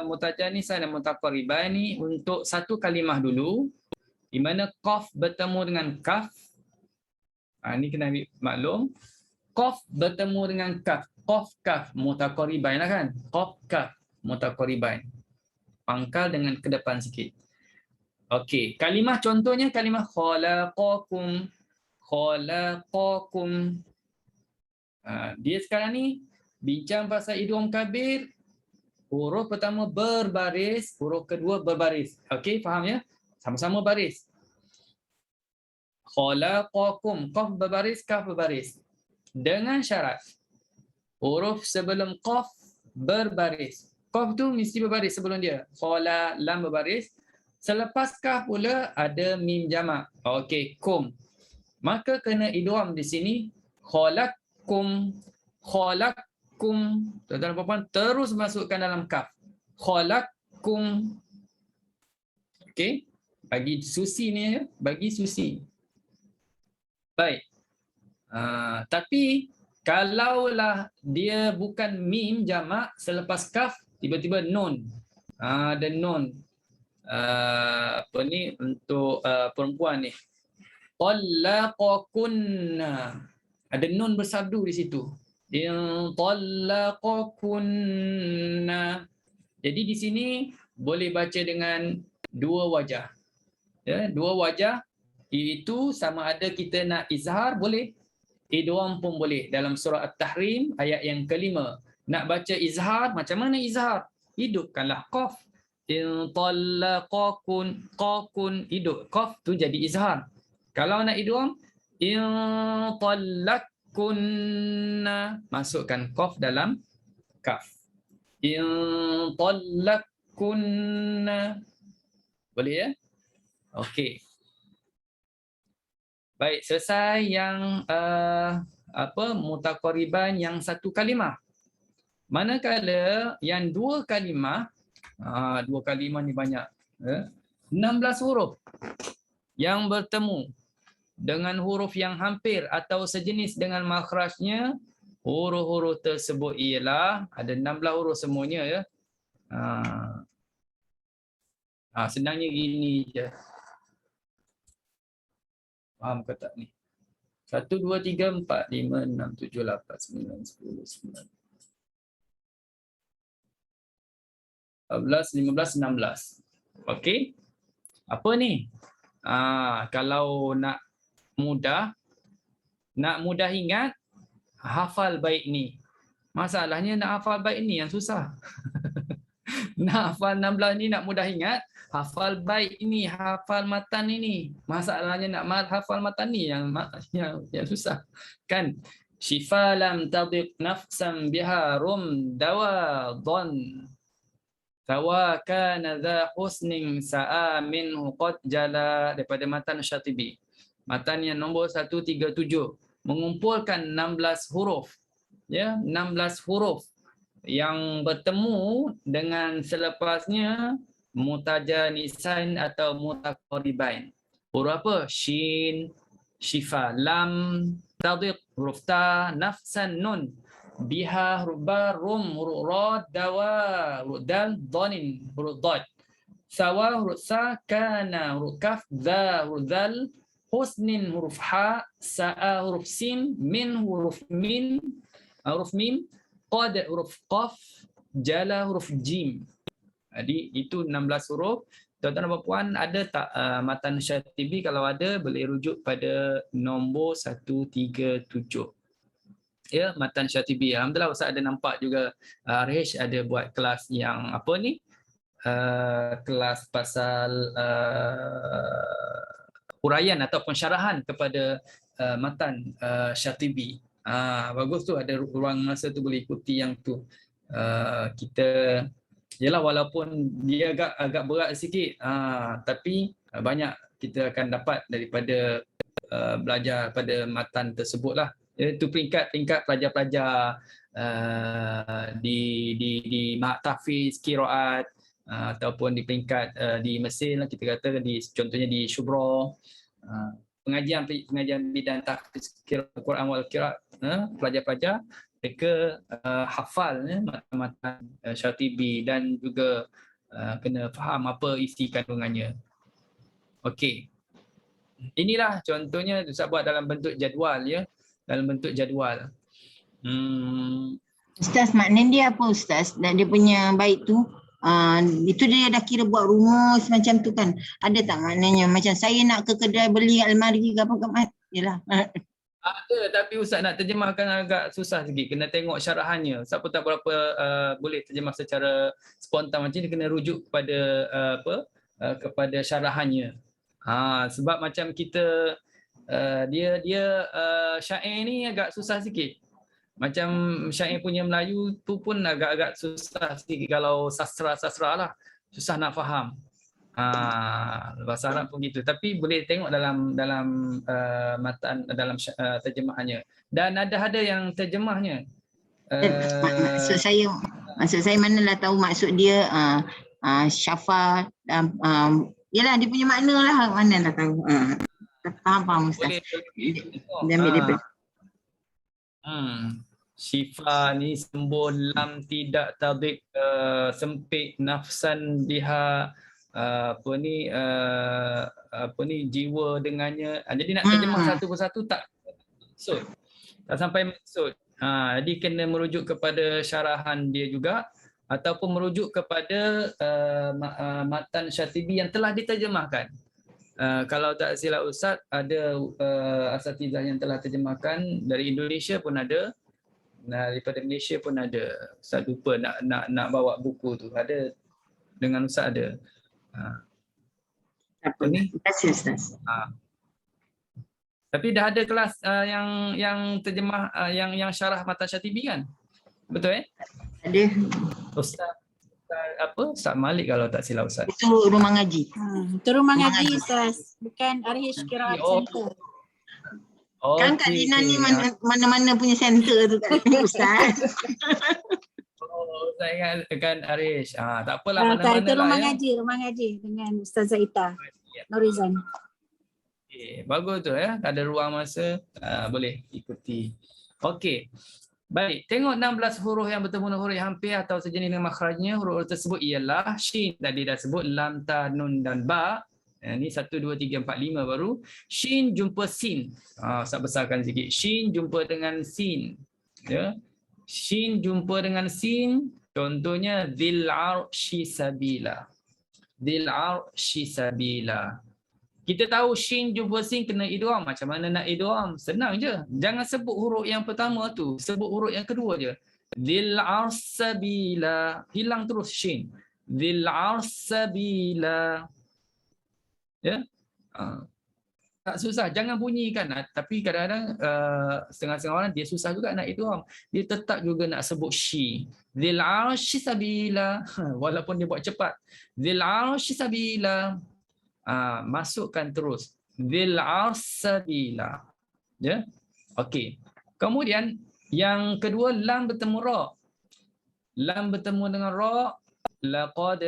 S1: mutajanisain dan mutaqaribain ni untuk satu kalimah dulu di mana qaf bertemu dengan kaf. Ni kena ambil maklum. Qaf bertemu dengan kaf. Qaf kaf mutaqaribain lah kan. Qaf kaf mutaqaribain. Pangkal dengan ke depan sikit. Okey, kalimah contohnya kalimah khalaqakum. Khalaqakum. Dia sekarang ni bincang pasal idiom kabir. Huruf pertama berbaris, huruf kedua berbaris. Okey, faham ya? Sama-sama baris. Khalaqakum, qaf berbaris, kaf berbaris. Dengan syarat huruf sebelum qaf berbaris. Qaf tu mesti berbaris sebelum dia. Khala, lam berbaris. Selepas kaf pula ada mim jamak. Okey, kum. Maka kena idgham di sini khalaqkum, khalaqkum. Tuan-tuan dan puan terus masukkan dalam kaf. Khalaqkum. Okey. Bagi Susi ni ya, bagi Susi. Baik. Tapi kalaulah dia bukan mim jamak selepas kaf tiba-tiba nun. Ada nun. Untuk perempuan ni. Talaqakunna. Ada nun bersabdu di situ. Talaqakunna. Jadi di sini boleh baca dengan dua wajah. Ya, dua wajah itu sama ada kita nak izhar boleh, idgham pun boleh. Dalam surah At-Tahrim ayat yang kelima, nak baca izhar, macam mana izhar? Hidupkanlah qaf. In talaqakun, qakun, hidup. Qaf tu jadi izhar. Kalau nak idgham, in talaqkunna, masukkan qaf dalam kaf. In talaqkunna. Boleh ya? Okey. Baik, selesai yang mutaqariban yang satu kalimah. Manakala yang dua kalimah ni banyak. 16 huruf yang bertemu dengan huruf yang hampir atau sejenis dengan makhrajnya, huruf-huruf tersebut ialah ada 16 huruf semuanya ya. Senangnya gini je. Faham ke tak ni? 1, 2, 3, 4, 5, 6, 7, 8, 9, 10, 11, 15, 16. Okey. Apa ni? Kalau nak mudah ingat, hafal bait ni. Masalahnya nak hafal bait ni yang susah. Nak hafal 16 ni nak mudah ingat, hafal bait ini, hafal matan ini. Masalahnya nak hafal matan ni yang susah. Kan? Syifa lam tadiq nafsan biha rum dawa dhan. Sawa kana dha husnin sa'a minhu qad jala, daripada matan Syatibi. Matan yang nombor 137 mengumpulkan 16 huruf. Ya, 16 huruf yang bertemu dengan selepasnya mutajanisain atau mutaqaribain. Huruf apa? Shin, shifa, lam, tadiq, huruf ta, nafsan, nun, biha, huruf ba, rum, huruf ra, dawa, huruf dal, dhanin, huruf dad, sawa, huruf sa, kana, huruf kaf, dha, huruf dal, husnin, huruf ha, sa'a, huruf sin, min, huruf min, huruf mim, qad, huruf qaf, jala, huruf jim. Jadi itu 16 huruf. Tuan-tuan dan puan, ada tak matan Syatibi? Kalau ada, boleh rujuk pada nombor 137. Ya, matan Syatibi. Alhamdulillah Ustaz ada nampak juga RH ada buat kelas yang apa ni? Kelas pasal huraian ataupun syarahan kepada matan Syatibi. Bagus tu, ada ruang masa tu boleh ikuti yang tu. Kita yalah, walaupun dia agak berat sikit, tapi banyak kita akan dapat daripada belajar pada matan tersebut lah. Itu peringkat pelajar-pelajar di Mahat Tahfiz, Qiraat, ataupun di peringkat di Mesir lah, kita kata contohnya di Syubra, pengajian bidang tahfiz Quran wal Qiraat, pelajar-pelajar mereka hafal matan Syatibi dan juga kena faham apa isi kandungannya. Okey. Inilah contohnya Ustaz buat dalam bentuk jadual, ya. Dalam bentuk jadual.
S2: Ustaz, maknanya dia apa Ustaz? Dan dia punya bait tu, itu dia dah kira buat rumus macam tu kan? Ada tak maknanya? Macam saya nak ke kedai beli almari ke apa ke mat? Yalah.
S1: Ada, tapi Ustaz nak terjemahkan agak susah sikit. Kena tengok syarahannya. Ustaz pun tak berapa boleh terjemah secara spontan macam ni, kena rujuk kepada kepada syarahannya. Sebab macam kita dia syair ni agak susah sikit. Macam syair punya Melayu tu pun agak-agak susah sikit kalau sastra lah. Susah nak faham. Bahasa Arab pun gitu. Tapi boleh tengok dalam matan, dalam terjemahannya. Dan ada yang terjemahnya.
S2: Maksud saya manalah tahu maksud dia syafa, yalah dia punya makna lah, manalah tahu. Faham Ustaz. Dia ambil dia.
S1: Syifa ni sembul lam tidak tadiq sempit nafsan biha jiwa dengannya. Jadi nak terjemah satu persatu tak maksud. Tak sampai maksud. Jadi kena merujuk kepada syarahan dia juga ataupun merujuk kepada matan Syatibi yang telah diterjemahkan. Kalau tak silap Ustaz, ada asatizah yang telah terjemahkan dari Indonesia pun ada, daripada Malaysia pun ada. Ustaz lupa nak bawa buku tu. Ada dengan Ustaz ada. Ini
S2: Terima kasih Ustaz.
S1: Tapi dah ada kelas yang terjemah yang syarah matan Syatibi kan? Betul
S2: Ada.
S1: Ustaz Ustaz Malik kalau tak silap Ustaz.
S2: Itu rumah ngaji.
S4: Itu rumah ngaji Ustaz, bukan RH Qiraat Center.
S2: Kan Kak Dina ni mana-mana punya center tu kan Ustaz.
S1: Saya ingatkan Arish. Tak apalah, mana-mana
S4: Itu
S1: lah
S4: rumah ngaji dengan Ustaz Zaita Norizan.
S1: Bagus tu ya, ada ruang masa, boleh ikuti. Okey. Baik, tengok 16 huruf yang bertemu huruf yang hampir atau sejenis dengan makhrajnya. Huruf tersebut ialah shin, tadi dah sebut, lam, ta, nun dan ba. Ini 1, 2, 3, 4, 5 baru. Shin jumpa sin. Saya besarkan sikit. Shin jumpa dengan sin. Ya. Shin jumpa dengan sin. Contohnya dzil arsy sabila. Dzil arsy sabila. Kita tahu shin jumpa sin kena idgham. Macam mana nak idgham? Senang je. Jangan sebut huruf yang pertama tu, sebut huruf yang kedua je. Dzil arsy sabila. Hilang terus shin. Dzil arsabila. Ya. Tak susah, jangan bunyikan. Tapi kadang-kadang setengah-setengah orang dia susah juga nak idgham. Dia tetap juga nak sebut shi. Dzil arsy sabila. Walaupun dia buat cepat. Dzil arsy sabila. Masukkan terus. Dzil arsabila. Ya. Okey. Kemudian yang kedua lam bertemu ra. Lam bertemu dengan ra. Laqad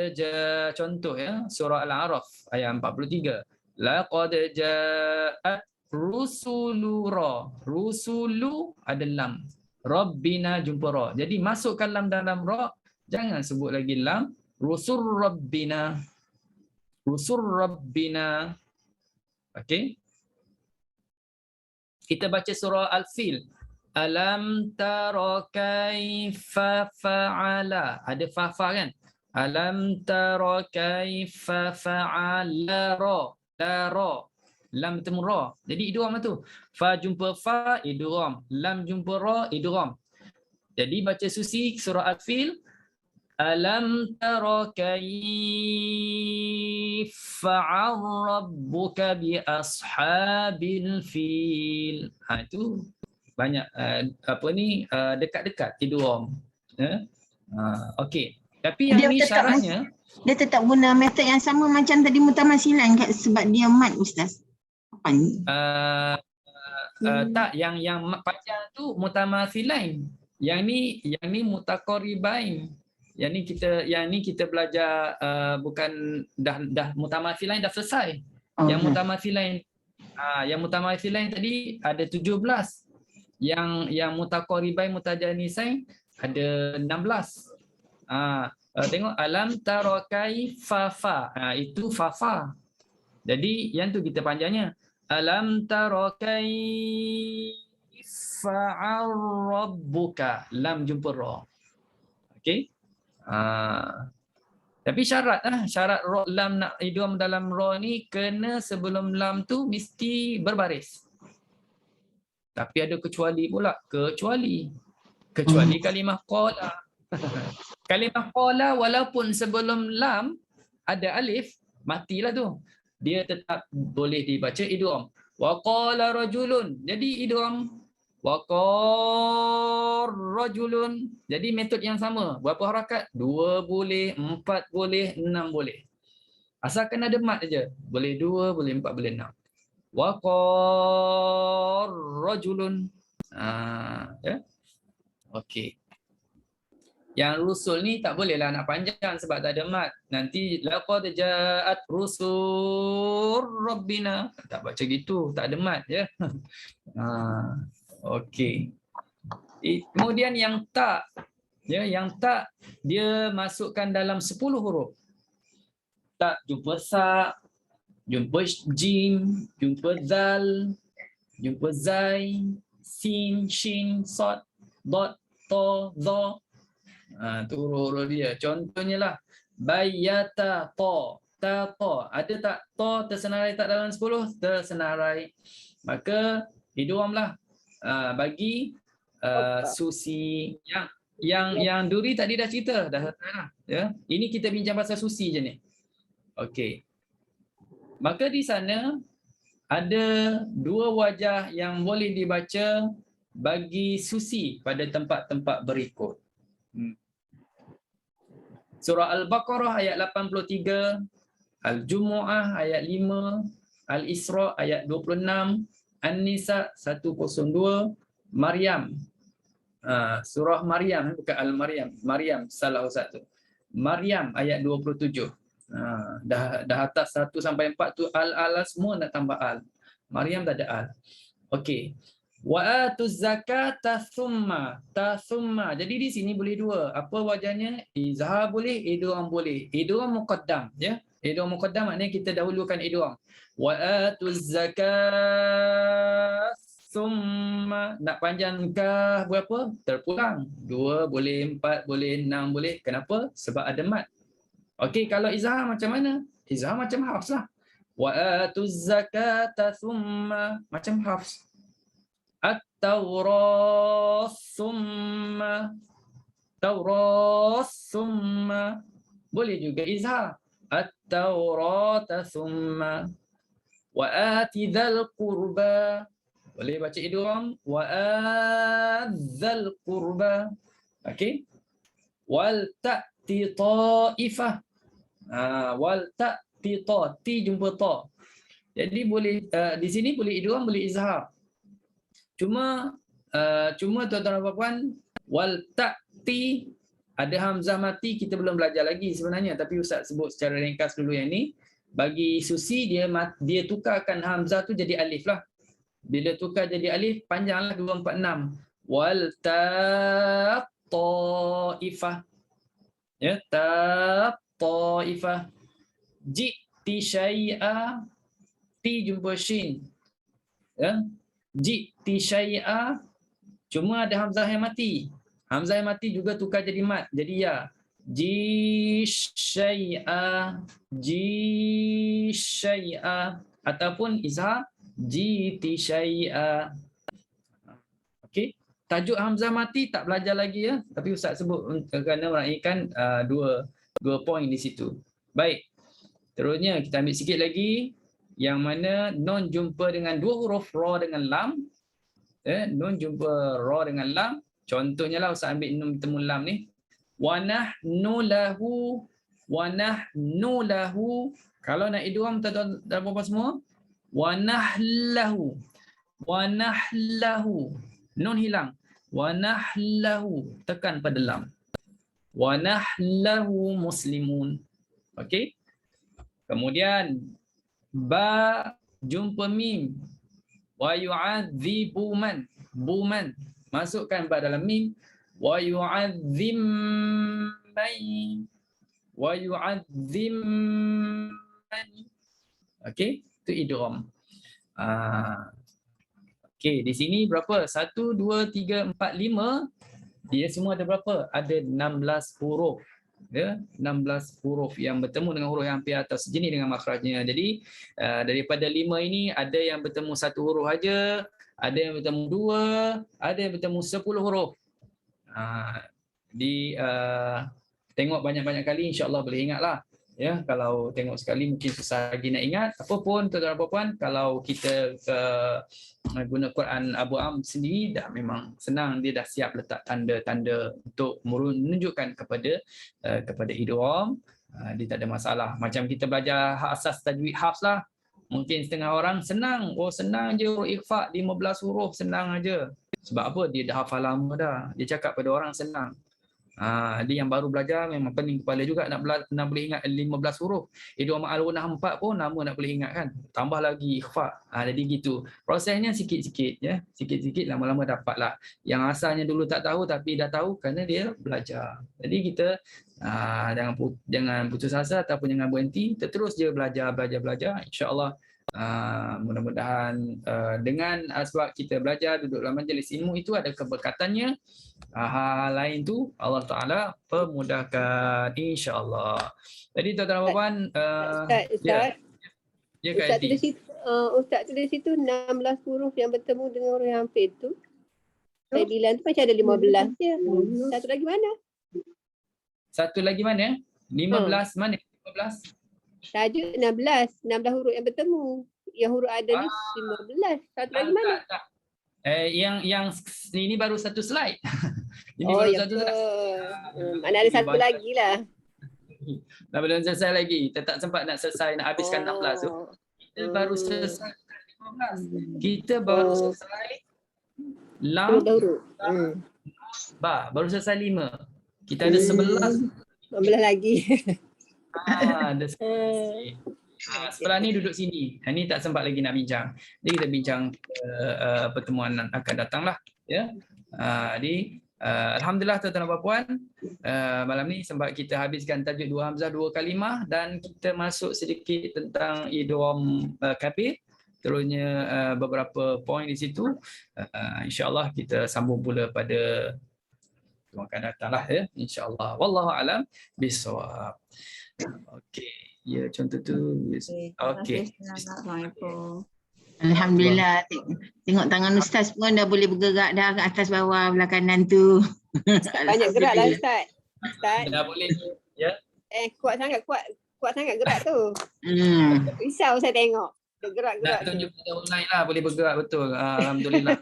S1: contoh ya, surah Al-A'raf ayat 43. Laqad ja'at rusulura. Rusulu ada lam. Rabbina jumpa ra. Jadi masukkan lam dalam ra, jangan sebut lagi lam. Rusul Rabbina. Rusul Rabbina. Okey. Kita baca surah Al-Fil. Alam tara kaifa fa'ala. Ada fa kan? Alam tara kaifa fa'ala ra. La ra. Lam bertemu ra. Jadi idgham tu. Fa jumpa fa, idgham. Lam jumpa ra, idgham. Jadi baca susi surah Al-Fil. Alam tara kaifa rabbuka bi ashabil fil. Itu banyak dekat-dekat idgham. Okey. Tapi yang ni syaratnya
S2: dia tetap guna metod yang sama macam tadi mutamasilan sebab dia mat Ustaz. Apa ni?
S1: Tak, yang panjang tu mutamasilain. Yang ni mutaqaribain. Yang ni kita belajar bukan dah mutamasilain dah selesai. Yang mutamasilain tadi ada 17. Yang mutaqaribain mutajanisain ada 16. Tengok alam tara kaifa fa. Itu fa. Jadi yang tu kita panjangnya. Alam tara kaifa rabbuka. Lam jumpa ra. Okey. Tapi syarat lam nak idgham dalam ra ni kena sebelum lam tu mesti berbaris. Tapi ada kecuali pula. Kecuali kalimah qala. Kalimah qala walaupun sebelum lam ada alif, matilah tu. Dia tetap boleh dibaca idgham. Wa qala rajulun. Jadi idgham. Wa qala rajulun. Jadi metod yang sama. Berapa harakat? 2 boleh, 4 boleh, 6 boleh. Asalkan ada mat aja. Boleh 2, boleh 4, boleh 6. Wa qala rajulun. Ya. Okey. Yang rusul ni tak bolehlah nak panjang sebab tak ada mat. Nanti laqad ja'at rusul rabbina. Tak baca gitu, tak ada mat ya. Okey. Kemudian yang tak dia masukkan dalam 10 huruf. Tak jumpa sa, jumpa jim, jumpa zal, jumpa zai, sin, shin, sad, dot, to, dha. Tu huruf dia. Contohnya lah bayyata ta, ta. Ada tak ta tersenarai tak dalam 10? Tersenarai. Maka idghamlah bagi susi yang duri tadi dah cerita dah ya. Ini kita bincang pasal susi je ni. Okey. Maka di sana ada 2 wajah yang boleh dibaca bagi susi pada tempat-tempat berikut. Surah Al-Baqarah ayat 83, Al-Jumu'ah ayat 5, Al-Isra ayat 26, An-Nisa 102, Maryam. Surah Maryam, bukan Al-Maryam. Maryam salah satu. Maryam ayat 27. Dah atas 1 sampai 4 tu al semua nak tambah al. Maryam tak ada al. Okey. Wa atuz zakata thumma. Jadi di sini boleh 2. Apa wajahnya? Izhar boleh, idgham boleh. Idgham muqaddam ya. Idgham muqaddam maknanya kita dahulukan idgham. Wa atuz zakat thumma. Nak panjangkah berapa? Terpulang. 2 boleh, 4 boleh, 6 boleh. Kenapa? Sebab ada mat. Okey, kalau izhar macam mana? Izhar macam hafs lah. Wa atuz zakata thumma. Macam hafs. At-Taurat summa. Boleh juga izhar. At-Taurata thumma wa ati dzal qurba. Boleh baca idgham wa adzal qurba. Okey. Wal ta'ti ta'ifah. Wal ta'ti ta, ti jumpa ta. Jadi boleh di sini boleh idgham, boleh izhar. Cuma tuan-tuan dan puan, wal ta'ti ada hamzah mati kita belum belajar lagi sebenarnya, tapi Ustaz sebut secara ringkas dulu yang ni. Bagi Susi dia tukarkan hamzah tu jadi alif lah. Bila tukar jadi alif panjanglah 246. Wal ta'ifah. Ya, ta'ifah. Ji'ti syai'a, ti jumpa shin. Ya. Ji'ti syai'a, cuma ada hamzah yang mati. Hamzah yang mati juga tukar jadi mat, jadi ya. Ji syai'a ataupun izhar jiti syai'a. Okey. Tajuk hamzah mati tak belajar lagi ya, tapi Ustaz sebut kerana meraihkan dua poin di situ. Baik. Terusnya kita ambil sikit lagi yang mana nun jumpa dengan dua huruf ra dengan lam. Nun jumpa ra dengan lam. Contohnya lah Ustaz ambil nun bertemu lam ni. Wa nahnu lahu. Kalau nak idgham tuan-tuan dan puan-puan semua, wa nahlahu. Nun hilang. Wa nahlahu, tekan pada lam. Wa nahlahu muslimun. Okey. Kemudian ba jumpa mim. Wa yu'adzibu man. Buman. Masukkan ba dalam mim. Wa yu'adzim man. Okey, itu idgham. Okey, di sini berapa? 1 2 3 4 5. Dia semua ada berapa? Ada 16 huruf. Ya, 16 huruf yang bertemu dengan huruf yang hampir atau sejenis dengan makhrajnya. Jadi daripada 5 ini ada yang bertemu 1 huruf saja, ada yang bertemu 2, ada yang bertemu 10 huruf. Tengok banyak-banyak kali insya-Allah boleh ingatlah. Ya, kalau tengok sekali mungkin susah lagi nak ingat. Apapun tuan-tuan dan puan, kalau kita guna Quran Abu Am sendiri dah memang senang, dia dah siap letak tanda-tanda untuk menunjukkan kepada idgham. Dia tak ada masalah. Macam kita belajar asas tajwid hafs lah. Mungkin setengah orang senang, senang je huruf ikhfa 15 huruf, senang aja. Sebab apa? Dia dah hafal lama dah. Dia cakap pada orang senang. Dia yang baru belajar memang pening kepala juga nak boleh ingat 15 huruf. Idgham al-ghunah 4 pun nama nak boleh ingat kan. Tambah lagi ikhfa. Jadi gitu. Prosesnya sikit-sikit ya. Sikit-sikit lama-lama dapatlah. Yang asalnya dulu tak tahu tapi dah tahu kerana dia belajar. Jadi kita jangan putus asa ataupun jangan berhenti, terus je belajar. Insya-Allah mudah-mudahan dengan sebab kita belajar duduk dalam majlis ilmu itu ada keberkatannya. Hal lain tu Allah Taala permudahkan insya-Allah. Jadi tuan-tuan dan puan,
S6: Ustaz tulis situ 16 huruf yang bertemu dengan huruf yang hampir tu. Saya bilang tu macam ada 15 je. Satu lagi mana?
S1: 15 mana? 15.
S6: Tajuk 16 huruf yang bertemu. Yang huruf ada ni 15. Satu lagi mana?
S1: Tak. Yang ini baru satu slide. Ini baru satu slide.
S6: Mana ada satu lagi lah.
S1: Belum selesai lagi. Kita tak sempat nak selesai, nak habiskan 16 tu. Kita baru selesai 15. Kita baru selesai lam, ba. Baru selesai 5. Kita ada 11
S6: lagi.
S1: Ada 11. Setelah ni duduk sini. Ini tak sempat lagi nak bincang. Jadi kita bincang pertemuan akan datang lah. Ya. Jadi alhamdulillah tuan-tuan dan puan, malam ni sempat kita habiskan tajuk 2 hamzah 2 kalimah dan kita masuk sedikit tentang idgham kabir. Terusnya beberapa poin di situ. Insya-Allah kita sambung pula pada akan datang lah ya. Insya-Allah. Wallahu alam bisawab. Okey. Ya, contoh tu. Okey.
S2: Assalamualaikum. Alhamdulillah. Tengok tangan Ustaz pun dah boleh bergerak dah ke atas bawah belah kanan tu.
S6: Banyak gerak lah Ustaz.
S1: Dah boleh. Ya.
S6: Kuat sangat gerak tu. Risau saya tengok. Dia gerak-gerak
S1: Nak
S6: tu.
S1: tunjuk kita online lah boleh bergerak betul. Alhamdulillah.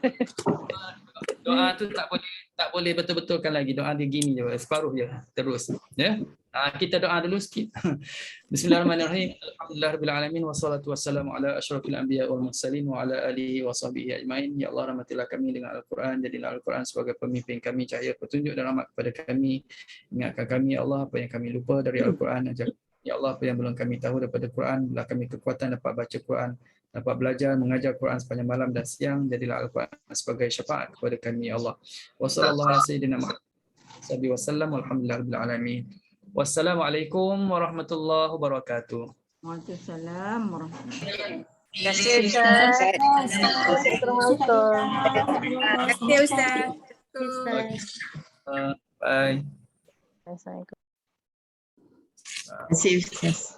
S1: Doa tu tak boleh betul-betulkan lagi. Doa dia gini je, separuh je terus. Ya. Kita doa dulu sikit. Bismillahirrahmanirrahim. Alhamdulillahirabbil alamin wassalatu wassalamu ala asyrafil anbiya wal mursalin wa ala alihi wa sahbihi ajmain. Ya Allah, rahmatilah kami dengan Al-Quran. Jadilah Al-Quran sebagai pemimpin kami, cahaya petunjuk dan rahmat kepada kami. Ingatkan kami ya Allah apa yang kami lupa dari Al-Quran. Ajar ya Allah apa yang belum kami tahu daripada Quran. Berilah kami kekuatan dapat baca Quran, dapat belajar mengajar Quran sepanjang malam dan siang. Jadilah Al-Quran sebagai syafaat kepada kami ya Allah. Wassallallahu ala sayyidina Muhammad wasallam walhamdulillahirabbil alamin. Wassalamualaikum warahmatullahi wabarakatuh.
S2: Waalaikumsalam warahmatullahi
S6: Terima kasih Ustaz.
S4: Terima kasih Ustaz.
S1: Bye.
S2: wabarakatuh.